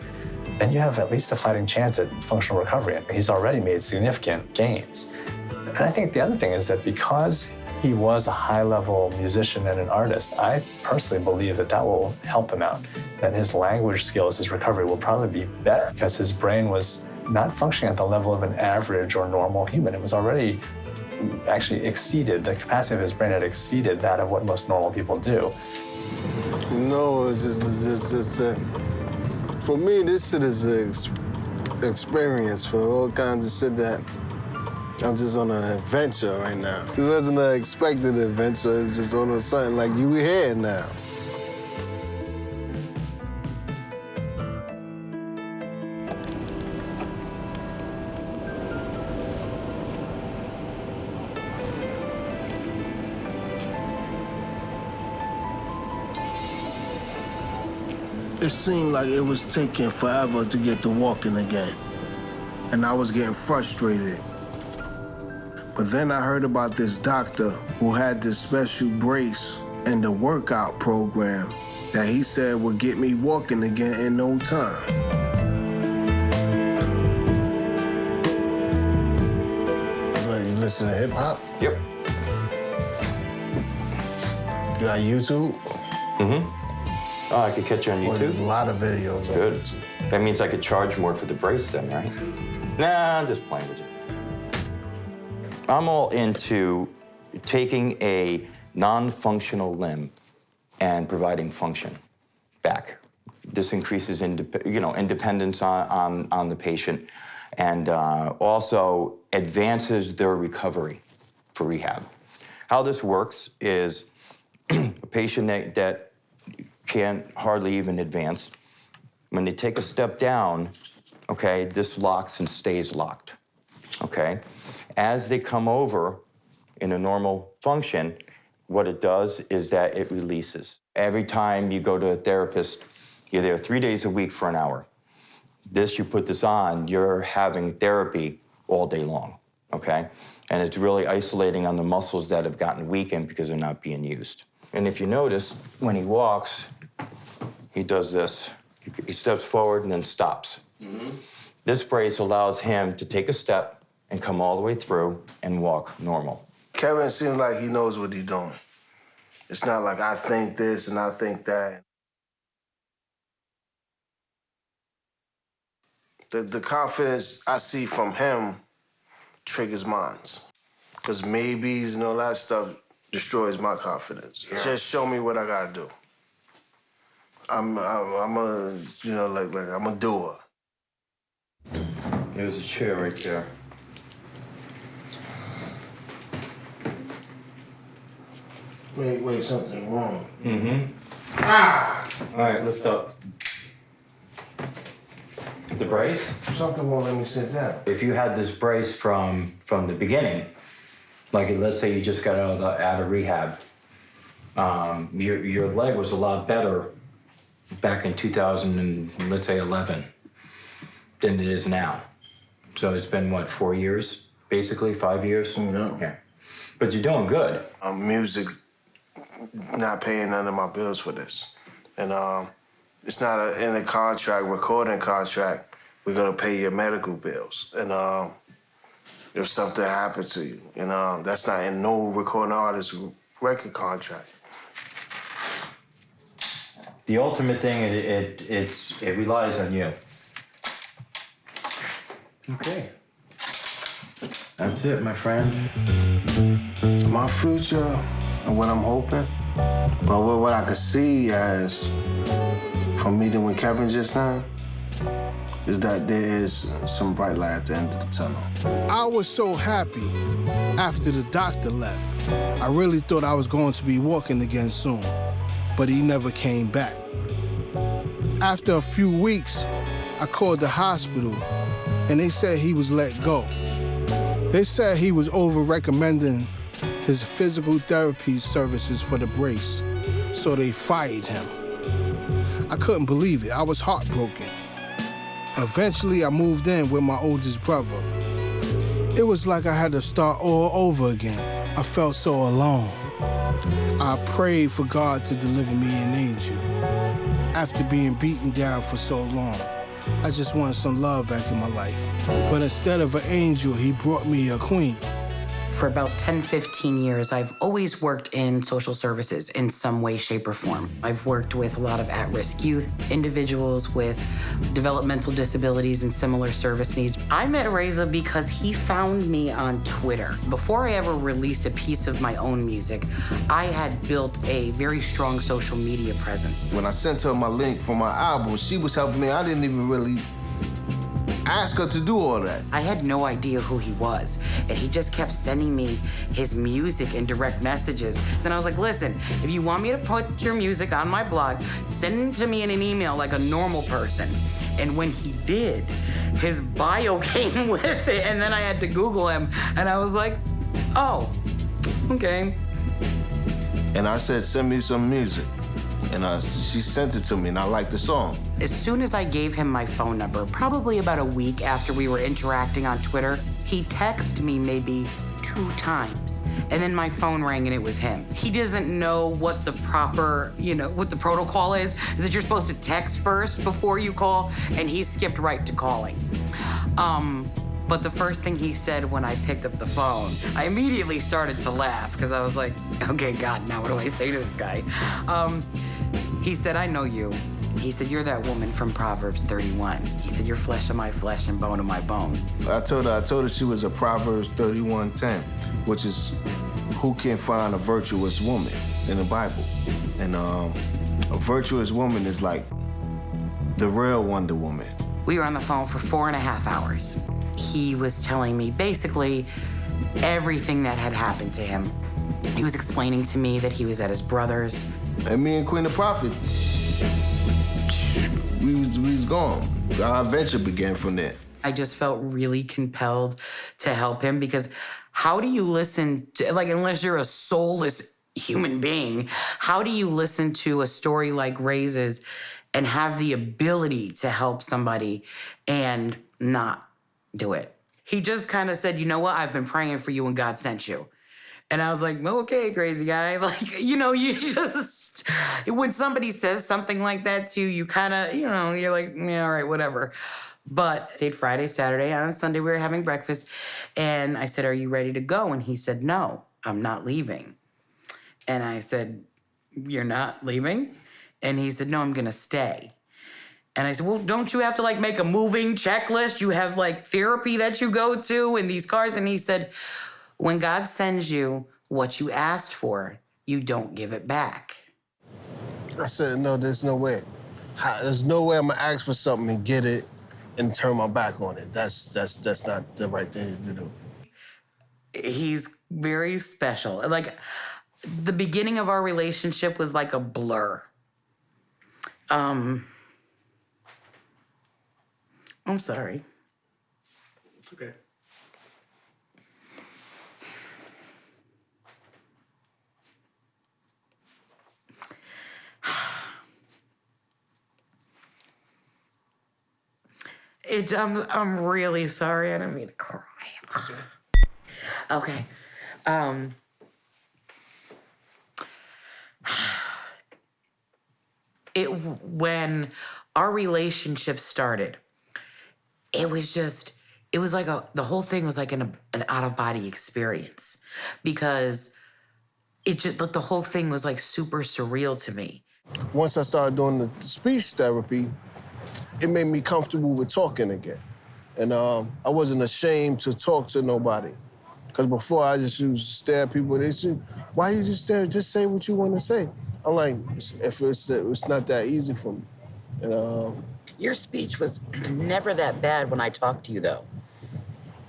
then you have at least a fighting chance at functional recovery. And he's already made significant gains. And I think the other thing is that because he was a high-level musician and an artist, I personally believe that that will help him out, that his language skills, his recovery will probably be better because his brain was not functioning at the level of an average or normal human. It was already actually exceeded, the capacity of his brain had exceeded that of what most normal people do. No, it's just for me, this shit is an experience for all kinds of shit that I'm just on an adventure right now. It wasn't an expected adventure, it's just on something like you here now. It seemed like it was taking forever to get to walking again. And I was getting frustrated. But then I heard about this doctor who had this special brace and the workout program that he said would get me walking again in no time. You listen to hip hop? Yep. You got YouTube? Mm-hmm. Oh, I could catch you on YouTube? A lot of videos Good. on YouTube. That means I could charge more for the brace then, right? Nah, I'm just playing with you. I'm all into taking a non-functional limb and providing function back. This increases independence on the patient and also advances their recovery for rehab. How this works is a patient that can't hardly even advance, when they take a step down, okay, this locks and stays locked, okay? As they come over in a normal function, what it does is that it releases. Every time you go to a therapist, you're there 3 days a week for an hour. You put this on, you're having therapy all day long, okay? And it's really isolating on the muscles that have gotten weakened because they're not being used. And if you notice, when he walks, he does this. He steps forward and then stops. Mm-hmm. This brace allows him to take a step and come all the way through and walk normal. Kevin seems like he knows what he's doing. It's not like I think this and I think that. The confidence I see from him triggers mine. Because maybes and all that stuff destroys my confidence. Yeah. Just show me what I gotta do. I'm a doer. There's a chair right there. Wait, something wrong. Mm-hmm. Ah! All right, lift up. The brace? Something won't let me sit down. If you had this brace from the beginning, like let's say you just got out of rehab, your leg was a lot better back in 2011 than it is now. So it's been, what, 4 years, basically, 5 years? No. Yeah. But you're doing good. Music, not paying none of my bills for this. And it's not in a contract, recording contract, we're gonna pay your medical bills. And if something happened to you, and that's not in no recording artist record contract. The ultimate thing, it relies on you. Okay. That's it, my friend. My future and what I'm hoping, But what I could see as from meeting with Kevin just now is that there is some bright light at the end of the tunnel. I was so happy after the doctor left. I really thought I was going to be walking again soon, but he never came back. After a few weeks, I called the hospital and they said he was let go. They said he was over-recommending his physical therapy services for the brace, so they fired him. I couldn't believe it. I was heartbroken. Eventually, I moved in with my oldest brother. It was like I had to start all over again. I felt so alone. I prayed for God to deliver me an angel. After being beaten down for so long, I just wanted some love back in my life. But instead of an angel, he brought me a queen. For about 10, 15 years, I've always worked in social services in some way, shape, or form. I've worked with a lot of at-risk youth, individuals with developmental disabilities and similar service needs. I met Razah because he found me on Twitter. Before I ever released a piece of my own music, I had built a very strong social media presence. When I sent her my link for my album, she was helping me. I didn't even really ask her to do all that. I had no idea who he was, and he just kept sending me his music in direct messages. And I was like, listen, if you want me to put your music on my blog, send it to me in an email like a normal person. And when he did, his bio came with it, and then I had to Google him, and I was like, oh, okay. And I said, send me some music. And she sent it to me, and I liked the song. As soon as I gave him my phone number, probably about a week after we were interacting on Twitter, he texted me maybe 2 times. And then my phone rang and it was him. He doesn't know what the proper, what the protocol is that you're supposed to text first before you call, and he skipped right to calling. But the first thing he said when I picked up the phone, I immediately started to laugh because I was like, okay, God, now what do I say to this guy? He said, I know you. He said, you're that woman from Proverbs 31. He said, you're flesh of my flesh and bone of my bone. I told her she was a Proverbs 31:10, which is who can find a virtuous woman in the Bible. And a virtuous woman is like the real Wonder Woman. We were on the phone for 4.5 hours. He was telling me basically everything that had happened to him. He was explaining to me that he was at his brother's. And me and Queen the Prophet, we was gone. Our adventure began from there. I just felt really compelled to help him because how do you listen to, unless you're a soulless human being, how do you listen to a story like Razah's and have the ability to help somebody and not do it? He just kind of said, you know what? I've been praying for you and God sent you. And I was like, okay, crazy guy. You just, when somebody says something like that to you, you kind of, you're like, yeah, all right, whatever. But stayed Friday, Saturday, and on Sunday we were having breakfast. And I said, are you ready to go? And he said, no, I'm not leaving. And I said, you're not leaving? And he said, no, I'm gonna stay. And I said, well, don't you have to make a moving checklist? You have therapy that you go to and these cards? And he said, when God sends you what you asked for, you don't give it back. I said, no, there's no way. There's no way I'm gonna ask for something and get it and turn my back on it. That's not the right thing to do. He's very special. The beginning of our relationship was like a blur. I'm sorry. It's okay. I'm really sorry. I didn't mean to cry. Okay. When our relationship started, it was like the whole thing was like an out-of-body experience because the whole thing was super surreal to me. Once I started doing the speech therapy, it made me comfortable with talking again. And I wasn't ashamed to talk to nobody. Because before I just used to stare at people, they said, why you just stare? Just say what you want to say. I'm like, if it's not that easy for me. And, Your speech was never that bad when I talked to you, though.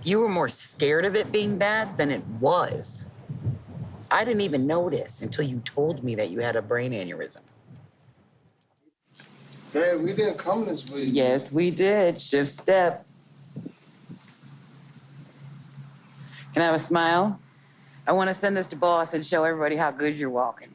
You were more scared of it being bad than it was. I didn't even notice until you told me that you had a brain aneurysm. Man, we didn't come this way. Yes, we did. Shift step. Can I have a smile? I want to send this to boss and show everybody how good you're walking.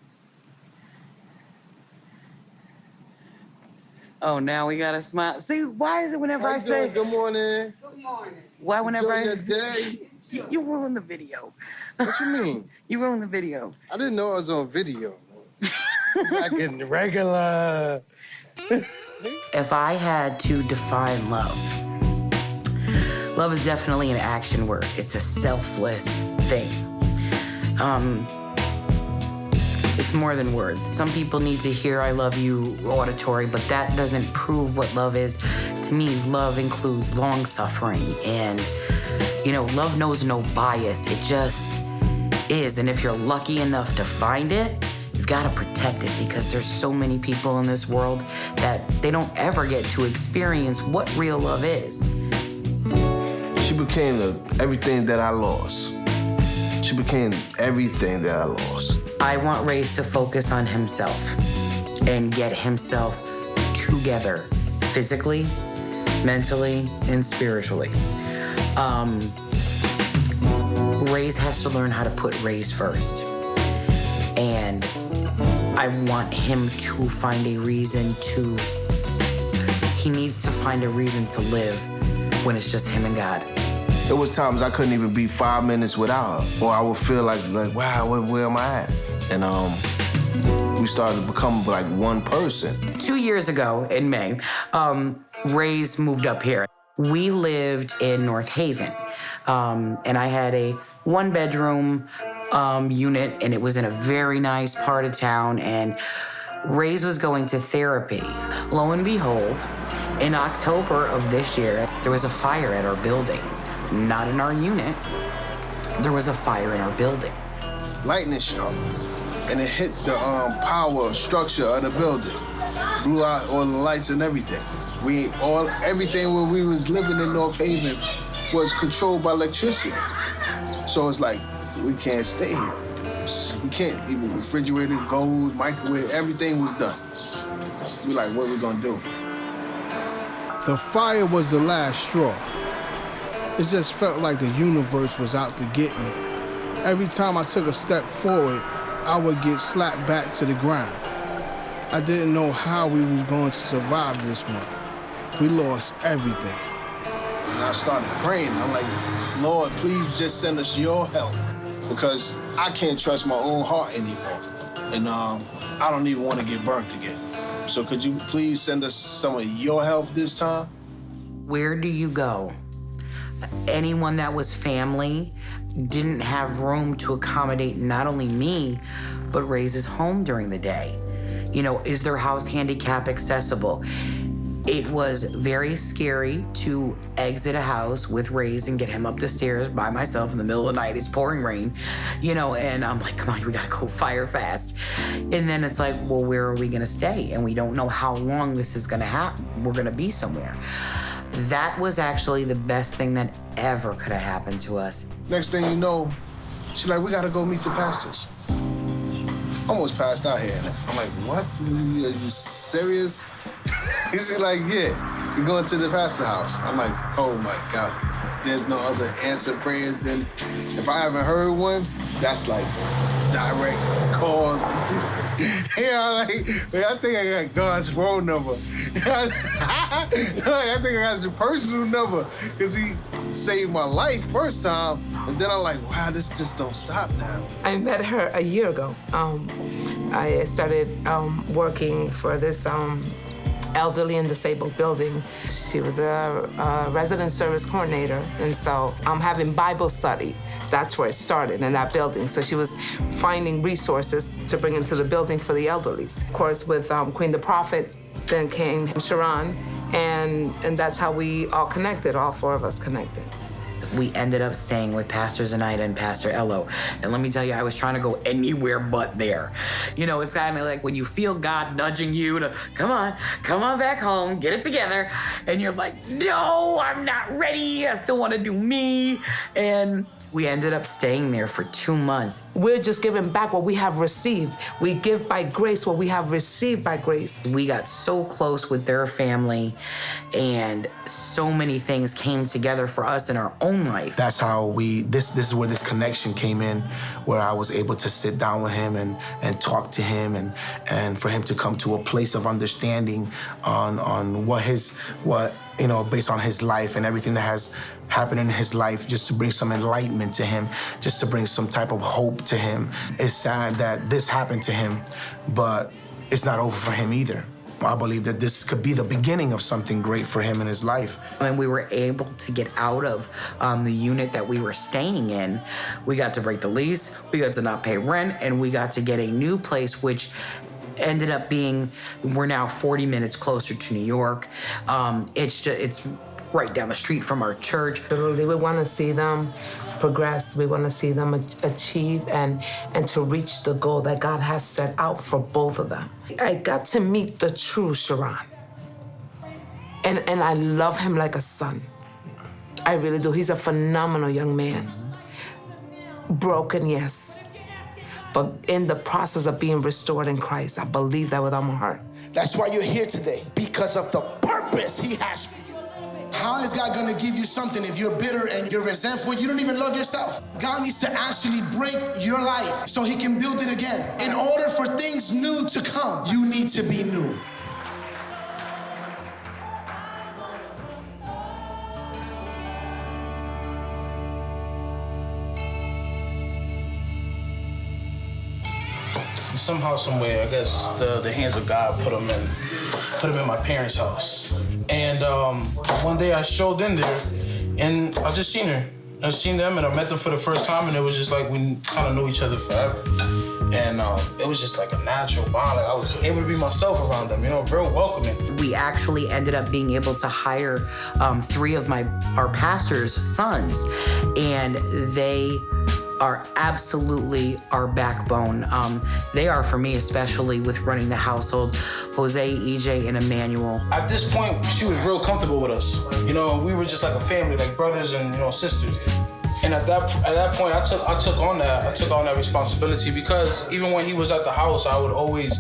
Oh, now we got to smile. See, why is it whenever I say... Good morning. Good morning. Why whenever Enjoy your day. You ruined the video. What you mean? You ruined the video. I didn't know I was on video. It's not getting regular. If I had to define love, love is definitely an action word. It's a selfless thing. It's more than words. Some people need to hear I love you auditory, but that doesn't prove what love is. To me, love includes long suffering and, love knows no bias. It just is. And if you're lucky enough to find it, you've got to protect it because there's so many people in this world that they don't ever get to experience what real love is. She became everything that I lost. She became everything that I lost. I want Rayz to focus on himself and get himself together physically, mentally, and spiritually. Rayz has to learn how to put Rayz first. And I want him to find a reason to, he needs to find a reason to live when it's just him and God. There was times I couldn't even be 5 minutes without her, or I would feel like wow, where am I at? And we started to become like one person. 2 years ago in May, Rayz moved up here. We lived in North Haven, and I had a 1-bedroom unit, and it was in a very nice part of town, and Rayz was going to therapy. Lo and behold, in October of this year, there was a fire at our building. Not in our unit. There was a fire in our building. Lightning struck, and it hit the power structure of the building. Blew out all the lights and everything. Everything where we was living in North Haven was controlled by electricity. So it's like, we can't stay here. We can't, even refrigerator, gold, microwave, everything was done. We like, what are we gonna do? The fire was the last straw. It just felt like the universe was out to get me. Every time I took a step forward, I would get slapped back to the ground. I didn't know how we was going to survive this one. We lost everything. And I started praying. I'm like, Lord, please just send us your help because I can't trust my own heart anymore. And I don't even want to get burnt again. So could you please send us some of your help this time? Where do you go? Anyone that was family didn't have room to accommodate not only me, but Rayz's home during the day. Is their house handicap accessible? It was very scary to exit a house with Rayz and get him up the stairs by myself in the middle of the night. It's pouring rain, and I'm like, come on, we gotta go fire fast. And then it's like, well, where are we gonna stay? And we don't know how long this is gonna happen. We're gonna be somewhere. That was actually the best thing that ever could have happened to us. Next thing you know, she's like, we gotta go meet the pastors. Almost passed out here. I'm like, what? Are you serious? She's like, yeah, we're going to the pastor house. I'm like, oh my God. There's no other answer prayer than, if I haven't heard one, that's like direct call. I think I got God's phone number. I think I got his personal number because he saved my life first time. And then I'm like, wow, this just don't stop now. I met her a year ago. I started working for this elderly and disabled building. She was a resident service coordinator, and so I'm having Bible study. That's where it started, in that building. So she was finding resources to bring into the building for the elderlies. Of course, with Queen the Prophet, then came Chron, and that's how we all connected, all 4 of us connected. We ended up staying with Pastor Zenaida and Pastor Ello. And let me tell you, I was trying to go anywhere but there. You know, it's kind of like when you feel God nudging you to, come on back home, get it together. And you're like, no, I'm not ready. I still want to do me. And we ended up staying there for 2 months. We're just giving back what we have received. We give by grace what we have received by grace. We got so close with their family, and so many things came together for us in our own life. That's how this is where this connection came in, where I was able to sit down with him and talk to him and for him to come to a place of understanding on what you know, based on his life and everything that has happened in his life, just to bring some enlightenment to him, just to bring some type of hope to him. It's sad that this happened to him, but it's not over for him either. I believe that this could be the beginning of something great for him in his life. And we were able to get out of the unit that we were staying in. We got to break the lease, we got to not pay rent, and we got to get a new place, which ended up being, we're now 40 minutes closer to New York. It's right down the street from our church. Literally, we want to see them progress. We want to see them achieve and to reach the goal that God has set out for both of them. I got to meet the true Chron. And I love him like a son. I really do. He's a phenomenal young man. Broken, yes. But in the process of being restored in Christ, I believe that with all my heart. That's why you're here today, because of the purpose he has for you. How is God gonna give you something if you're bitter and you're resentful? You don't even love yourself. God needs to actually break your life so he can build it again. In order for things new to come, you need to be new. Somehow, some way, I guess the hands of God put him in my parents' house. And one day I showed in there, and I just seen her. I seen them, and I met them for the first time, and it was just like we kind of knew each other forever. And it was just like a natural bond. Like I was able to be myself around them, you know, very welcoming. We actually ended up being able to hire 3 of our pastor's sons, and they are absolutely our backbone. They are for me, especially with running the household. Jose, EJ, and Emmanuel. At this point, she was real comfortable with us. You know, we were just like a family, like brothers and, you know, sisters. And at that point, I took on that responsibility, because even when he was at the house, I would always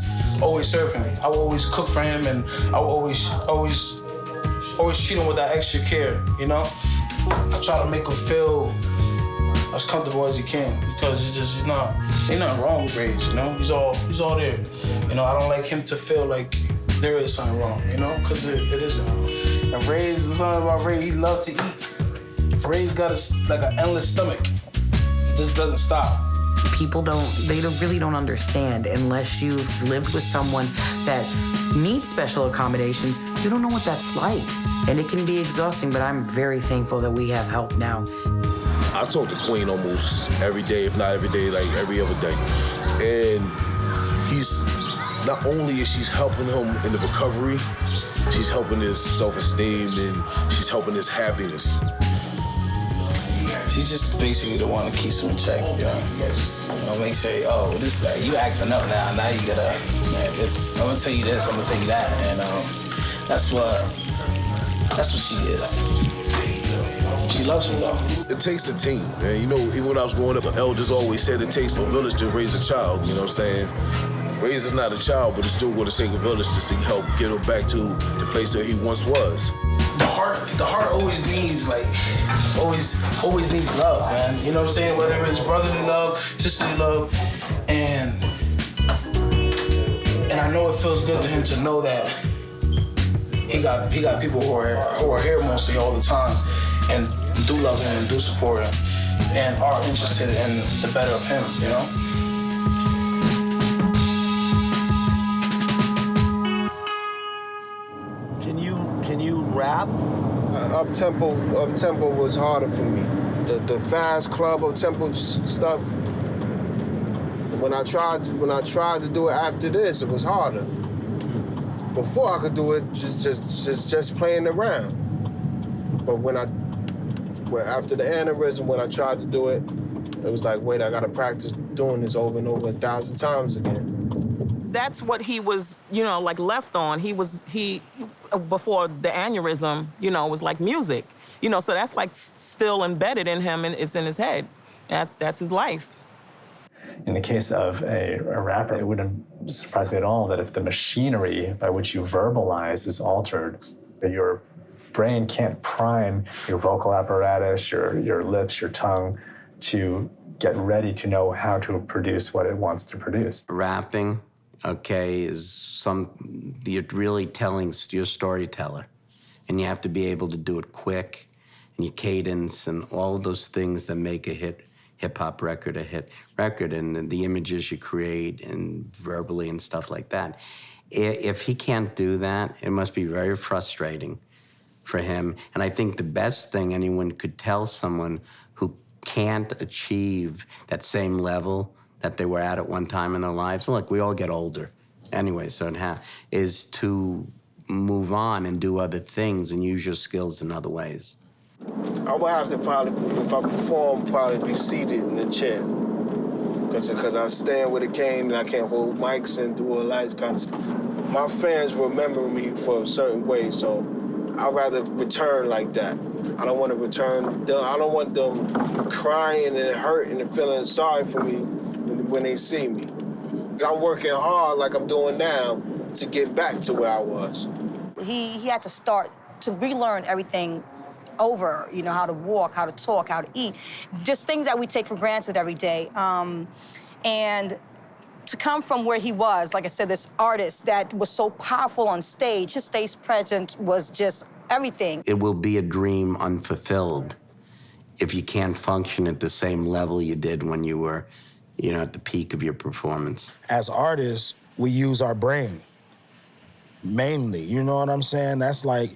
serve him. I would always cook for him, and I would always treat him with that extra care. You know, I try to make him feel as comfortable as he can, because ain't nothing wrong with Rage, you know? He's all there. You know, I don't like him to feel like there is something wrong, you know? Because it isn't. And Rage, there's something about Rage, he loves to eat. Rage got like an endless stomach. It just doesn't stop. People really don't understand unless you've lived with someone that needs special accommodations. You don't know what that's like. And it can be exhausting, but I'm very thankful that we have help now. I talk to Queen almost every day, if not every day, like every other day. And not only is she helping him in the recovery, she's helping his self-esteem and she's helping his happiness. She's just basically the one that keeps him in check, you know? Make sure, oh, this you acting up now. Now you gotta, man, I'm gonna tell you this, I'm gonna tell you that. And that's what she is. She loves him, though. It takes a team, man. You know, even when I was growing up, the elders always said it takes a village to raise a child, you know what I'm saying? Raise is not a child, but it's still going to take a village just to help get him back to the place that he once was. The heart always needs, like, always needs love, man. You know what I'm saying? Whether it's brotherly love, sisterly love, and I know it feels good to him to know that he got people who are here mostly all the time, and do love him and do support him and are interested in the better of him, you know? Can you rap? Up-tempo was harder for me. The fast club up-tempo stuff, when I tried to do it after this, it was harder. Before I could do it just playing around. But when But after the aneurism, when I tried to do it, it was like, wait, I gotta practice doing this over and over 1,000 times again. That's what he was, like left on. He before the aneurysm, was like music. So that's like still embedded in him and it's in his head. That's his life. In the case of a rapper, it wouldn't surprise me at all that if the machinery by which you verbalize is altered, that your brain can't prime your vocal apparatus, your lips, your tongue to get ready to know how to produce what it wants to produce. Rapping, okay, you're really telling, you're a storyteller. And you have to be able to do it quick, and your cadence and all of those things that make a hip-hop record a hit record, and the images you create and verbally and stuff like that. If he can't do that, it must be very frustrating for him. And I think the best thing anyone could tell someone who can't achieve that same level that they were at one time in their lives, look, we all get older anyway, so is to move on and do other things and use your skills in other ways. I would have to probably, if I perform, probably be seated in a chair. Because I stand with a cane and I can't hold mics and do all that kind of stuff. My fans remember me for a certain way, so I'd rather return like that. I don't want to return, I don't want them crying and hurting and feeling sorry for me when they see me. I'm working hard like I'm doing now to get back to where I was. He had to start to relearn everything over, how to walk, how to talk, how to eat, just things that we take for granted every day. And to come from where he was, like I said, this artist that was so powerful on stage, his stage presence was just everything. It will be a dream unfulfilled if you can't function at the same level you did when you were, at the peak of your performance. As artists, we use our brain, mainly, you know what I'm saying? That's like,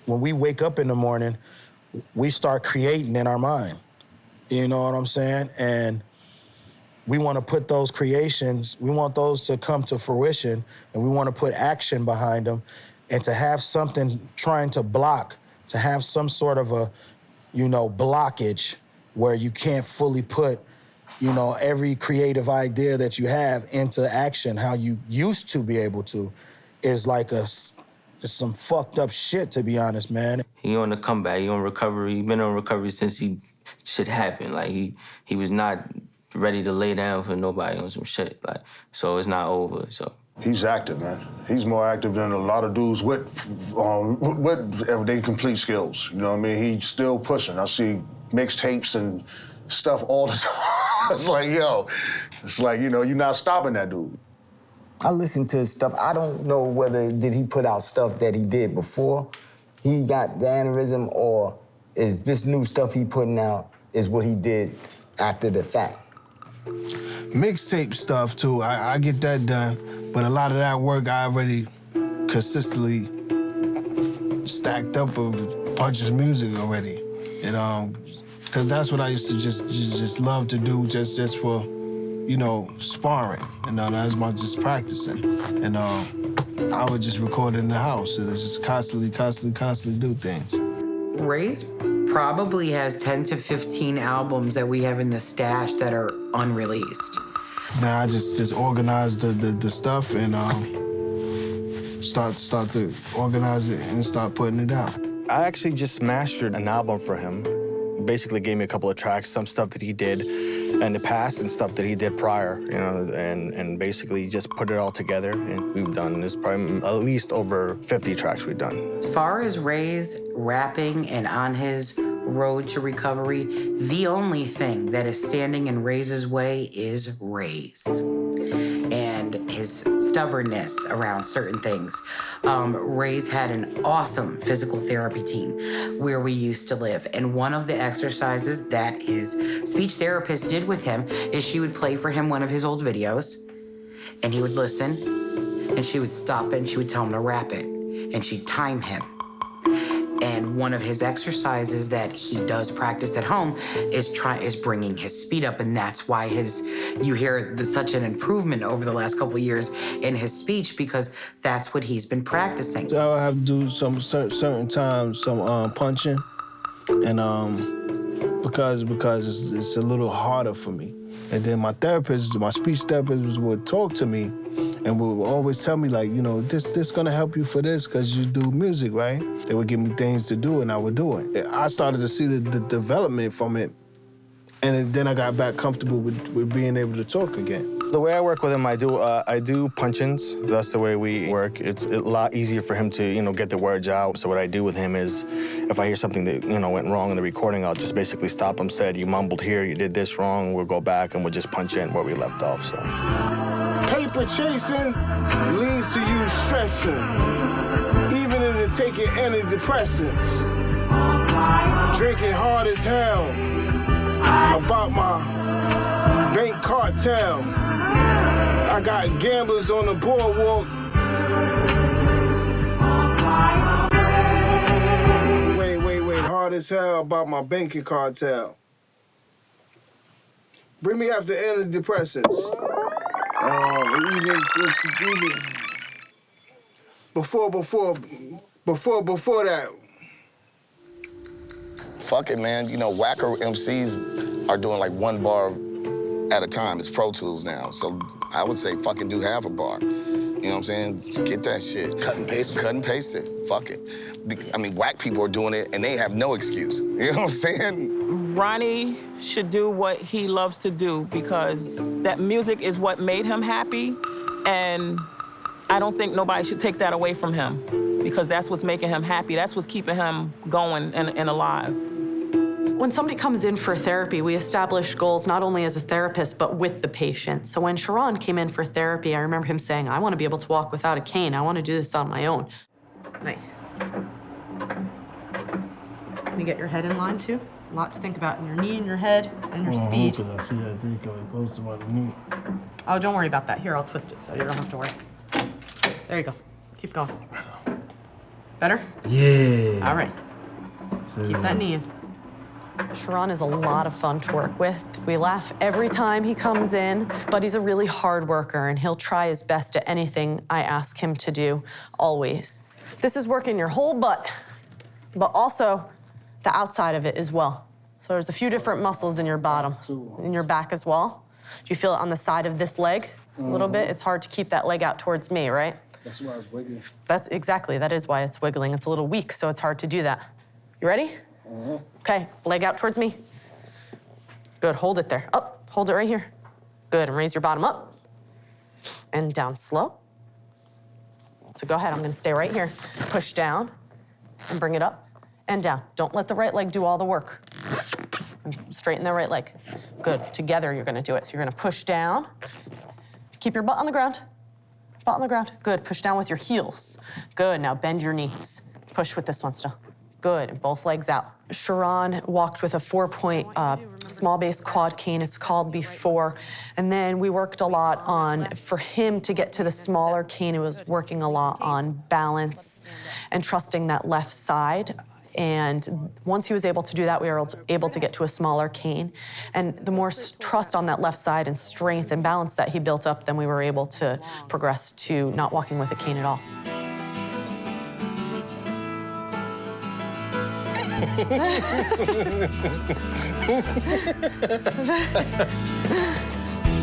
when we wake up in the morning, we start creating in our mind, you know what I'm saying? And we want to put those creations, we want those to come to fruition, and we want to put action behind them, and to have something trying to block, to have some sort of a, blockage where you can't fully put, every creative idea that you have into action, how you used to be able to, is like some fucked up shit, to be honest, man. He on the comeback, he on recovery. He been on recovery since shit happened. Like, he was not ready to lay down for nobody on some shit. Like, so it's not over, so. He's active, man. He's more active than a lot of dudes with everyday complete skills. You know what I mean? He's still pushing. I see mixtapes and stuff all the time. It's like, you're not stopping that dude. I listen to his stuff. I don't know whether did he put out stuff that he did before he got the aneurysm, or is this new stuff he putting out is what he did after the fact. Mixtape stuff, too, I get that done, but a lot of that work I already consistently stacked up of Punch's music already. And, because that's what I used to just love to do just for, sparring. And that's my just practicing. And I would just record it in the house and just constantly do things. Ray's probably has 10 to 15 albums that we have in the stash that are unreleased. Now I just organize the stuff and start to organize it and start putting it out. I actually just mastered an album for him. Basically gave me a couple of tracks, some stuff that he did in the past and stuff that he did prior, and basically just put it all together. And we've done this probably at least over 50 tracks we've done. As far as Ray's rapping and on his road to recovery, the only thing that is standing in Ray's way is Ray's and his stubbornness around certain things. Ray's had an awesome physical therapy team where we used to live, and one of the exercises that his speech therapist did with him is she would play for him one of his old videos, and he would listen, and she would stop it, and she would tell him to rap it, and she'd time him. And one of his exercises that he does practice at home is bringing his speed up, and that's why you hear such an improvement over the last couple of years in his speech, because that's what he's been practicing. So I would have to do some certain times, some punching, And because it's a little harder for me. And then my speech therapist would talk to me and would always tell me, like, you know, this gonna help you for this because you do music, right? They would give me things to do and I would do it. I started to see the development from it, and then I got back comfortable with being able to talk again. The way I work with him, I do punch-ins. That's the way we work. It's a lot easier for him to, you know, get the words out. So what I do with him is, if I hear something that, you know, went wrong in the recording, I'll just basically stop him, said, you mumbled here, you did this wrong, we'll go back and we'll just punch in where we left off, so. Paper chasing leads to you stressing, even into taking antidepressants. Drinking hard as hell about my bank cartel. I got gamblers on the boardwalk. Wait, hard as hell about my banking cartel. Bring me after antidepressants. Even before that. Fuck it, man. You know, whacker MCs are doing like one bar at a time. It's Pro Tools now. So I would say fucking do half a bar. You know what I'm saying? Get that shit. Cut and paste it. Fuck it. I mean, whack people are doing it and they have no excuse. You know what I'm saying? Ronnie should do what he loves to do because that music is what made him happy, and I don't think nobody should take that away from him because that's what's making him happy. That's what's keeping him going and alive. When somebody comes in for therapy, we establish goals not only as a therapist, but with the patient. So when Chron came in for therapy, I remember him saying, I want to be able to walk without a cane. I want to do this on my own. Nice. Can you get your head in line too? A lot to think about in your knee and your head and your speed. Because I see that thing coming close to my knee. Oh, don't worry about that. Here, I'll twist it so you don't have to worry. There you go. Keep going. Better? Yeah. All right. Keep that knee in. Chron is a lot of fun to work with. We laugh every time he comes in, but he's a really hard worker and he'll try his best at anything I ask him to do, always. This is working your whole butt, but also the outside of it as well. So there's a few different muscles in your bottom, in your back as well. Do you feel it on the side of this leg a little bit? It's hard to keep that leg out towards me, right? That's why it's wiggling. That is why it's wiggling. It's a little weak, so it's hard to do that. You ready? Okay, leg out towards me. Good, hold it there. Up, hold it right here. Good, and raise your bottom up. And down slow. So go ahead, I'm gonna stay right here. Push down and bring it up and down. Don't let the right leg do all the work. And straighten the right leg. Good, together you're gonna do it. So you're gonna push down. Keep your butt on the ground. Butt on the ground. Good, push down with your heels. Good, now bend your knees. Push with this one still. Good, and both legs out. Chron walked with a 4-point small base quad cane, it's called before. And then we worked a lot on, for him to get to the smaller cane, it was working a lot on balance and trusting that left side. And once he was able to do that, we were able to get to a smaller cane. And the more trust on that left side and strength and balance that he built up, then we were able to progress to not walking with a cane at all.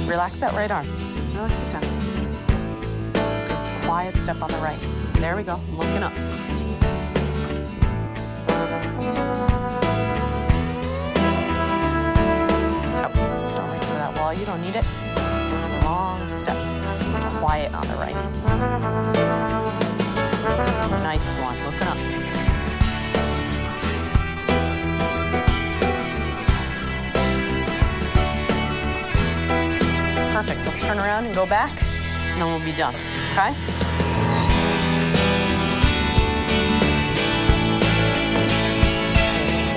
Relax that right arm. Relax it down. Good. Quiet step on the right. There we go. Looking up. Oh, don't reach for that wall. You don't need it. It's a long step. Quiet on the right. Nice one. Looking up. Perfect. Let's turn around and go back, and then we'll be done, okay?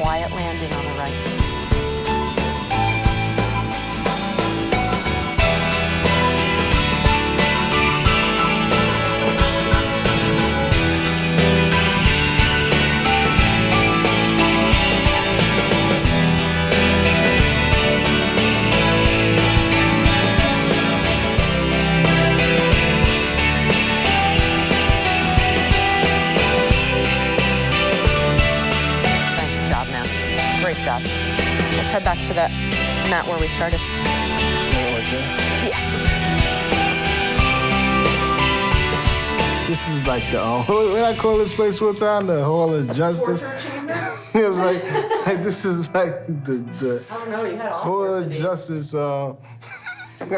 Quiet landing on the right. back to that mat where we started. Yeah. This is like the, what did I call this place one time? The Hall of Justice. It was like this is like the I don't know, you had all Hall of Justice. I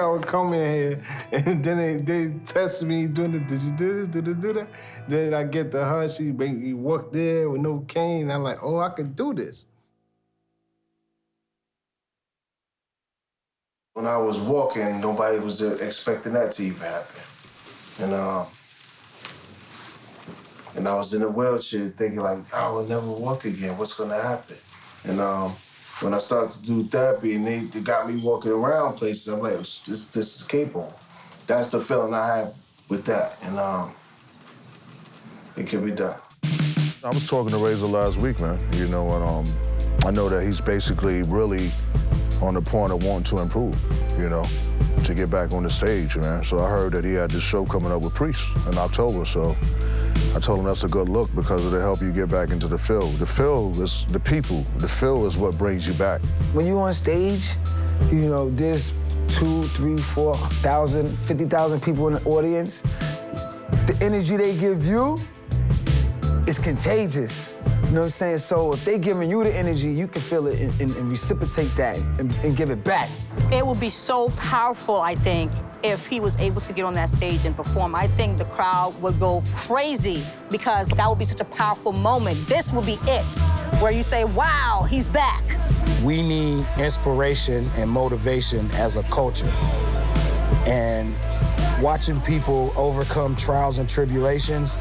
would come in here and then they test me doing the, did you do this, do that? Then I get the her, she make me walk there with no cane. I'm like, oh, I could do this. When I was walking, nobody was expecting that to even happen. And I was in a wheelchair thinking like, I will never walk again, what's gonna happen? And when I started to do therapy and they got me walking around places, I'm like, this is capable. That's the feeling I have with that, and it can be done. I was talking to Razah last week, man, you know, and I know that he's basically really on the point of wanting to improve, you know, to get back on the stage, man. So I heard that he had this show coming up with Priest in October, so I told him that's a good look because it'll help you get back into the field. The field is the people. The field is what brings you back. When you're on stage, you know, there's 2, 3, 4,000, 50,000 people in the audience. The energy they give you is contagious. You know what I'm saying? So if they giving you the energy, you can feel it and reciprocate that and give it back. It would be so powerful, I think, if he was able to get on that stage and perform. I think the crowd would go crazy because that would be such a powerful moment. This would be it, where you say, wow, he's back. We need inspiration and motivation as a culture. And watching people overcome trials and tribulations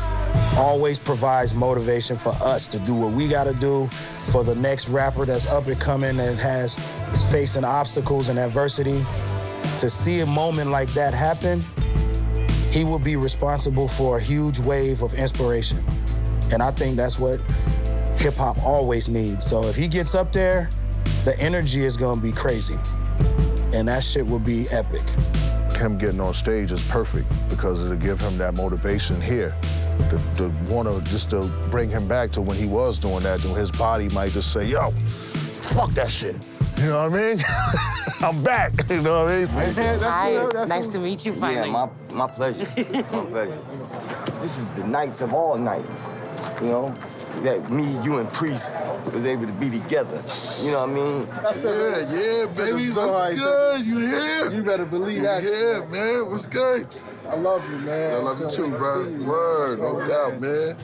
always provides motivation for us to do what we gotta do for the next rapper that's up and coming and is facing obstacles and adversity. To see a moment like that happen, he will be responsible for a huge wave of inspiration. And I think that's what hip hop always needs. So if he gets up there, the energy is gonna be crazy. And that shit will be epic. Him getting on stage is perfect because it'll give him that motivation here to want to just to bring him back to when he was doing that. His body might just say, yo, fuck that shit. You know what I mean? I'm back, you know what I mean? Hi, nice to meet you finally. Yeah, my pleasure, my pleasure. This is the nights of all nights, you know? That me, you, and Priest was able to be together. You know what I mean? Yeah, baby, what's good? You here? You better believe that. Yeah, man, what's good? I love you, man. I love you too, bro. Word, no doubt, man.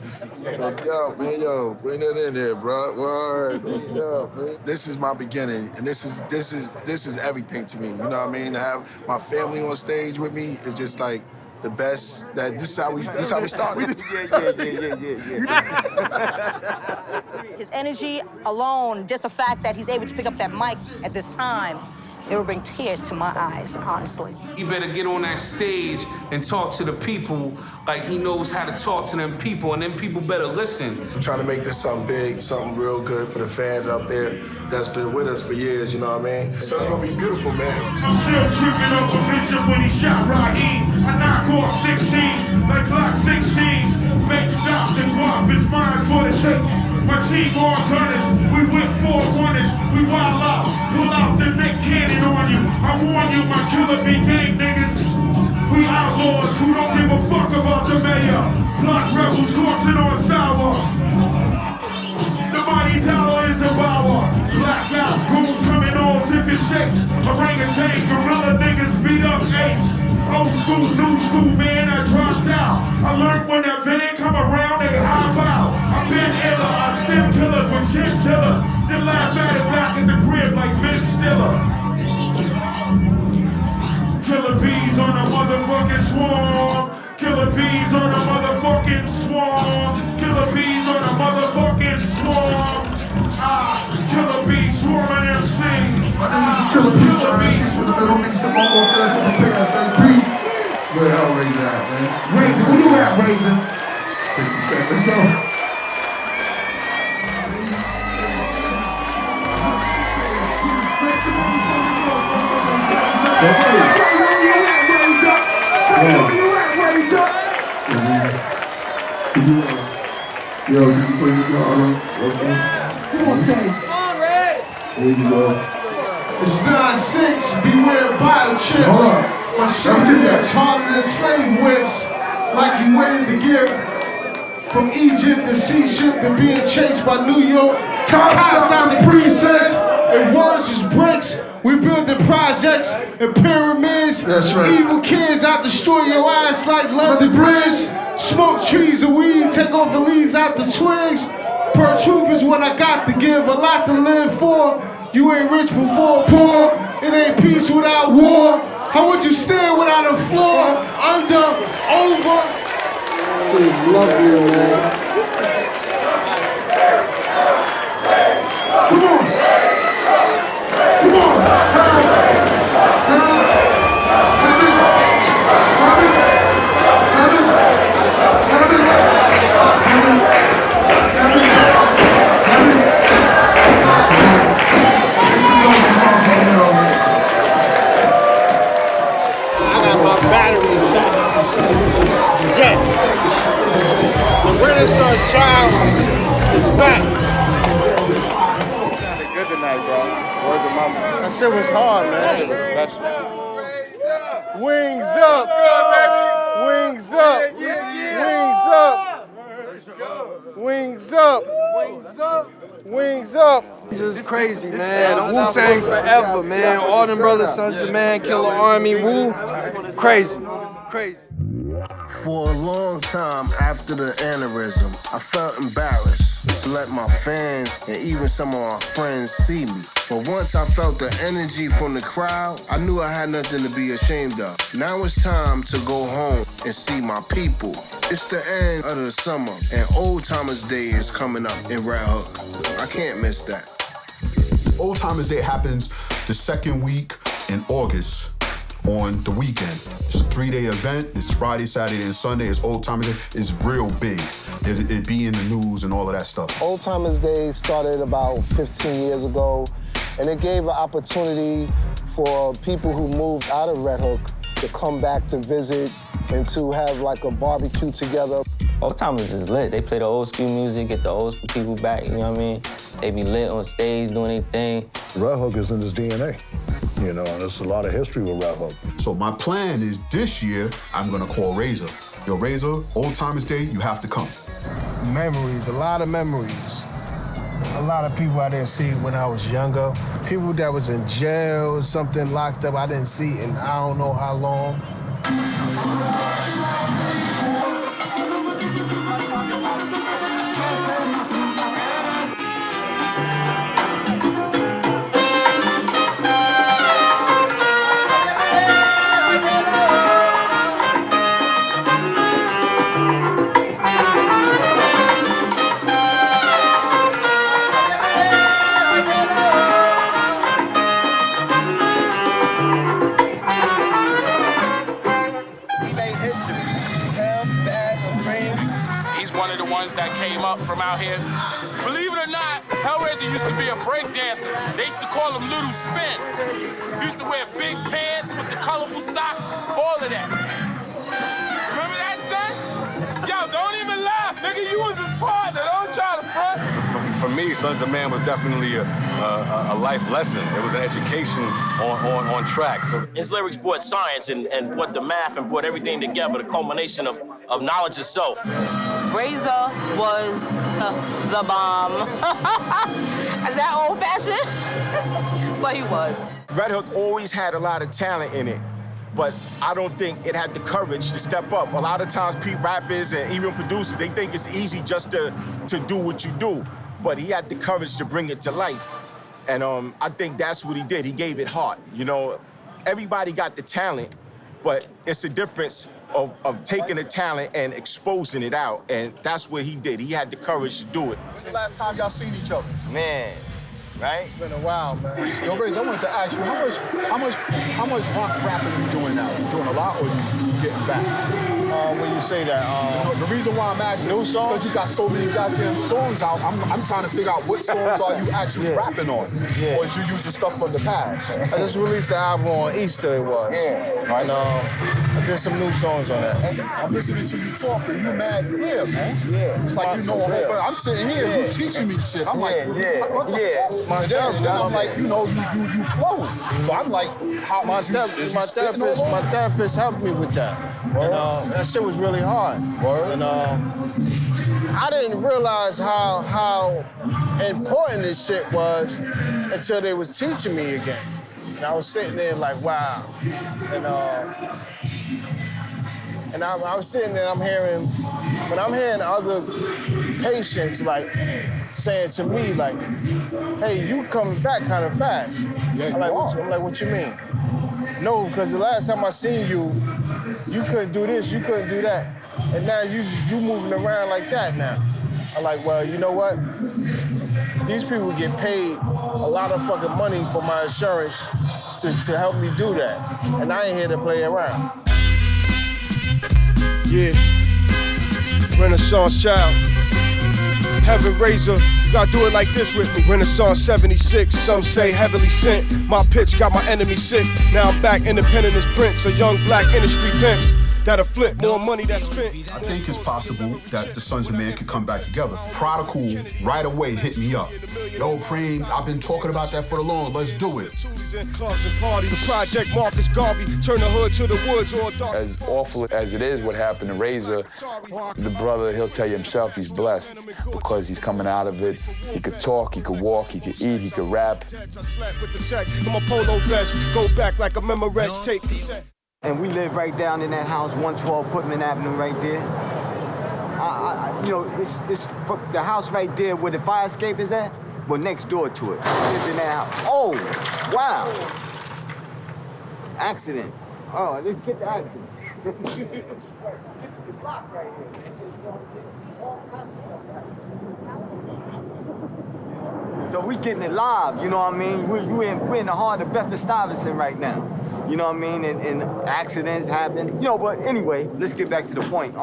No doubt, man. Yo, bring that in there, bro. Word, no doubt, man. This is my beginning, and this is everything to me. You know what I mean? To have my family on stage with me is just like the best. That this is how we started. His energy alone, just the fact that he's able to pick up that mic at this time, it will bring tears to my eyes, honestly. He better get on that stage and talk to the people like he knows how to talk to them people, and them people better listen. We're trying to make this something big, something real good for the fans out there that's been with us for years, you know what I mean? So it's gonna be beautiful, man. I'm still tripping off a Bishop when he shot Raheem. I knock off 16s, like Glock 16s. Make stops and guap is mine for the taking. My team all gunners, we whip 4-runners, we wild out, pull out the neck cannon on you. I warn you, my killer be gang niggas. We outlaws who don't give a fuck about the mayor. Block rebels coursing on sour. The mighty tower is the power. Blackout, goons coming all different shapes. Orangutan, gorilla niggas beat up apes. Old school, new school, man, I dropped out. I learned when that van come around, they hop out. I've been iller, I stem killers with chinchillas. Then laugh at it back in the crib like Ben Stiller. Killer bees on a motherfucking swarm. Killer bees on a motherfucking swarm. Killer bees on a motherfucking swarm. Killer bees swarming MC. Killer bees. Where Hell Razah at, man? Razah, who you at, Razah? 60 seconds, let's go. Yo, you can play this on. Okay. Come on, Ray. There you go. It's 9-6, beware biochips. My shoulder gets harder than slave whips. Like you waited to get from Egypt to sea ship to being chased by New York. Cops out the precincts, and words is bricks. We build the projects and pyramids. That's right. Evil kids out destroy your ass like London Bridge. Smoke trees of weed, take off the leaves out the twigs. Per truth is what I got to give, a lot to live for. You ain't rich before poor, it ain't peace without war. How would you stand without a floor? Under, over. Please love you, man. Come on. Come on. Yes. The Renaissance child is back. Sounded good tonight, bro. Word to mama. That shit was hard, man. It was special. Wings up. Wings up. Wings up. Wings up. Wings up. This is crazy, man. Wu-Tang forever, man. All them brothers, Sunz of Man, Killer Army, Wu. Crazy. Crazy. For a long time after the aneurism, I felt embarrassed to let my fans and even some of my friends see me. But once I felt the energy from the crowd, I knew I had nothing to be ashamed of. Now it's time to go home and see my people. It's the end of the summer, and Old Timers Day is coming up in Red Hook. I can't miss that. Old Timers Day happens the second week in August on the weekend. It's a 3-day event. It's Friday, Saturday, and Sunday. It's Old Timers Day. It's real big. It be in the news and all of that stuff. Old Timers Day started about 15 years ago, and it gave an opportunity for people who moved out of Red Hook to come back to visit and to have like a barbecue together. Old Timers is lit. They play the old school music, get the old school people back, you know what I mean? They be lit on stage, doing their thing. Red Hook is in his DNA. You know, and there's a lot of history with Red Hook. So my plan is this year, I'm gonna call Razah. Yo, Razah, Old Timers Day, you have to come. Memories, a lot of memories. A lot of people I didn't see when I was younger. People that was in jail or something, locked up, I didn't see in I don't know how long. That came up from out here. Believe it or not, Hell Razah used to be a break dancer. They used to call him Little Spin. He used to wear big pants with the colorful socks, all of that. Remember that, son? Yo, don't even laugh, nigga. You was his partner. Don't try to front. For me, Sunz of Man was definitely a life lesson. It was an education on track. So his lyrics brought science and brought the math and brought everything together, the culmination of knowledge itself. Razah was the bomb. Is that old-fashioned? But he was. Red Hook always had a lot of talent in it, but I don't think it had the courage to step up. A lot of times, rappers and even producers, they think it's easy just to do what you do, but he had the courage to bring it to life. And I think that's what he did. He gave it heart. You know, everybody got the talent, but it's a difference of taking the talent and exposing it out, and that's what he did. He had the courage to do it. When's the last time y'all seen each other? Man, right? It's been a while, man. Yo, Razah, I wanted to ask you, how much rap are you doing now? You doing a lot, or you getting back? when you say that. The reason why I'm asking new is songs? because you got so many goddamn songs out. I'm trying to figure out what songs are you actually rapping on, or is you using stuff from the past? I just released the album on Easter, it was. Right. And I did some new songs on that. I'm listening to you talk, and you mad clear, man. Yeah. It's like you know a whole bunch. I'm sitting here, you teaching me shit. I'm like, what the fuck? And then I'm like, you know, you flowing. So I'm like, how my therapist helped me with that. And that shit was really hard. And I didn't realize how important this shit was until they was teaching me again. And I was sitting there like, wow. And I was sitting there, I'm hearing other patients like saying to me like, hey, you coming back kind of fast. I'm like, what you mean? No, because the last time I seen you, you couldn't do this, you couldn't do that. And now you moving around like that now. I'm like, well, you know what? These people get paid a lot of fucking money for my insurance to help me do that. And I ain't here to play around. Yeah. Renaissance child. Hell Razah, gotta do it like this with me. Renaissance 76, some say heavily sent. My pitch got my enemy sick. Now I'm back independent as Prince, a young black industry pimp. That'll flip more money that's spent. I think it's possible that the Sunz of Man can come back together. Prodigal right away hit me up. Yo, Preem, I've been talking about that for the long. Let's do it. Clubs and parties. The Project Marcus Garvey, turn the hood to the woods or dark. As awful as it is what happened to Razah, the brother, he'll tell you himself he's blessed because he's coming out of it. He could talk, he could walk, he could eat, he could rap. I'm a polo vest, go back like a Memorex tape cassette. And we live right down in that house, 112 Putman Avenue right there. You know, it's the house right there where the fire escape is at. Well, next door to it. I lived in that house. Oh, wow. Accident. Oh, let's get the accident. This is the block right here. All kinds of stuff happening. So we getting it live, you know what I mean? We're in the heart of Bedford-Stuyvesant right now. You know what I mean? And accidents happen. You know, but anyway, let's get back to the point.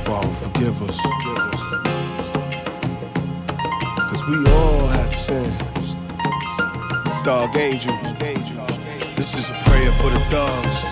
Father, forgive us. Cause we all have sins. Thug angels. This is a prayer for the thugs.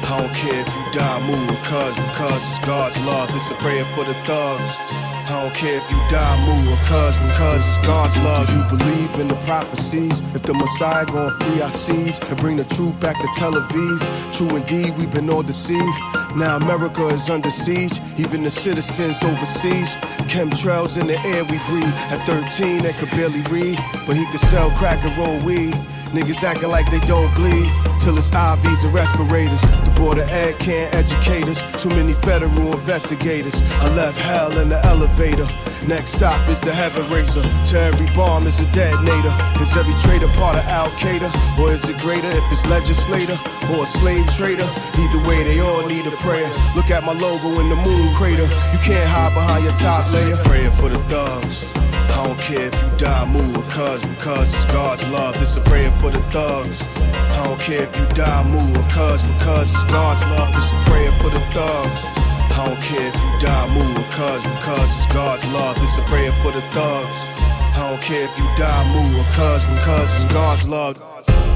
I don't care if you die, move or cuz, because it's God's love. This is a prayer for the thugs. I don't care if you die, move or cuz, because it's God's love. Do you believe in the prophecies? If the Messiah gon' free our seeds and bring the truth back to Tel Aviv? True indeed, we've been all deceived. Now America is under siege, even the citizens overseas. Chemtrails in the air we breathe. At 13, they could barely read, but he could sell crack and roll weed. Niggas acting like they don't bleed, till it's IVs and respirators. The Board of Ed can't educate us, too many federal investigators. I left hell in the elevator, next stop is the Hell Razah. To every bomb is a detonator. Is every traitor part of Al-Qaeda? Or is it greater if it's legislator or a slave trader? Either way, they all need a prayer. Look at my logo in the moon crater. You can't hide behind your top layer. Prayer for the thugs. I don't care if you die, move or cuz, because it's God's love. This a prayer for the thugs. I don't care if you die, move or cuz, because it's God's love. This a prayer for the thugs. I don't care if you die, move or cuz, because it's God's love. This a prayer for the thugs. I don't care if you die, move or cuz, because it's God's love.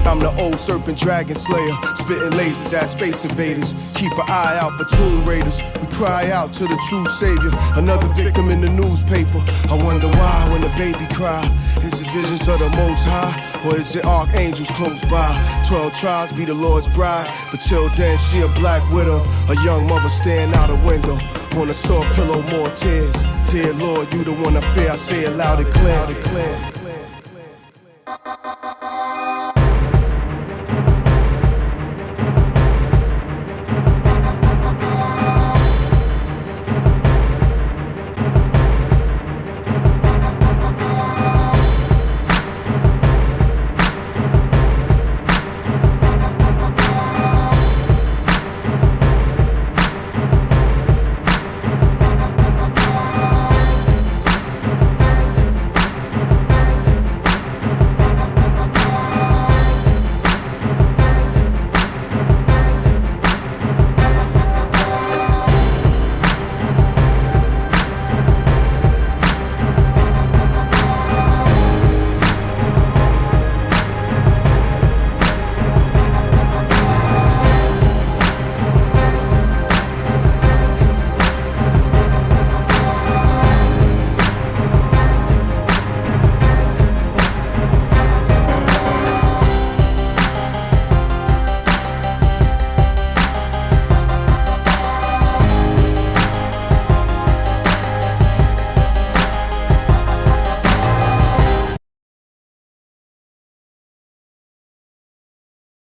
I'm the old serpent dragon slayer, spitting lasers at space invaders. Keep an eye out for tomb raiders. We cry out to the true savior, another victim in the newspaper. I wonder why when the baby cry. Is it visions of the Most High, or is it archangels close by? 12 tribes be the Lord's bride, but till then she a black widow. A young mother staring out a window, on a soft pillow more tears. Dear Lord, you the one I fear, I say it loud and clear.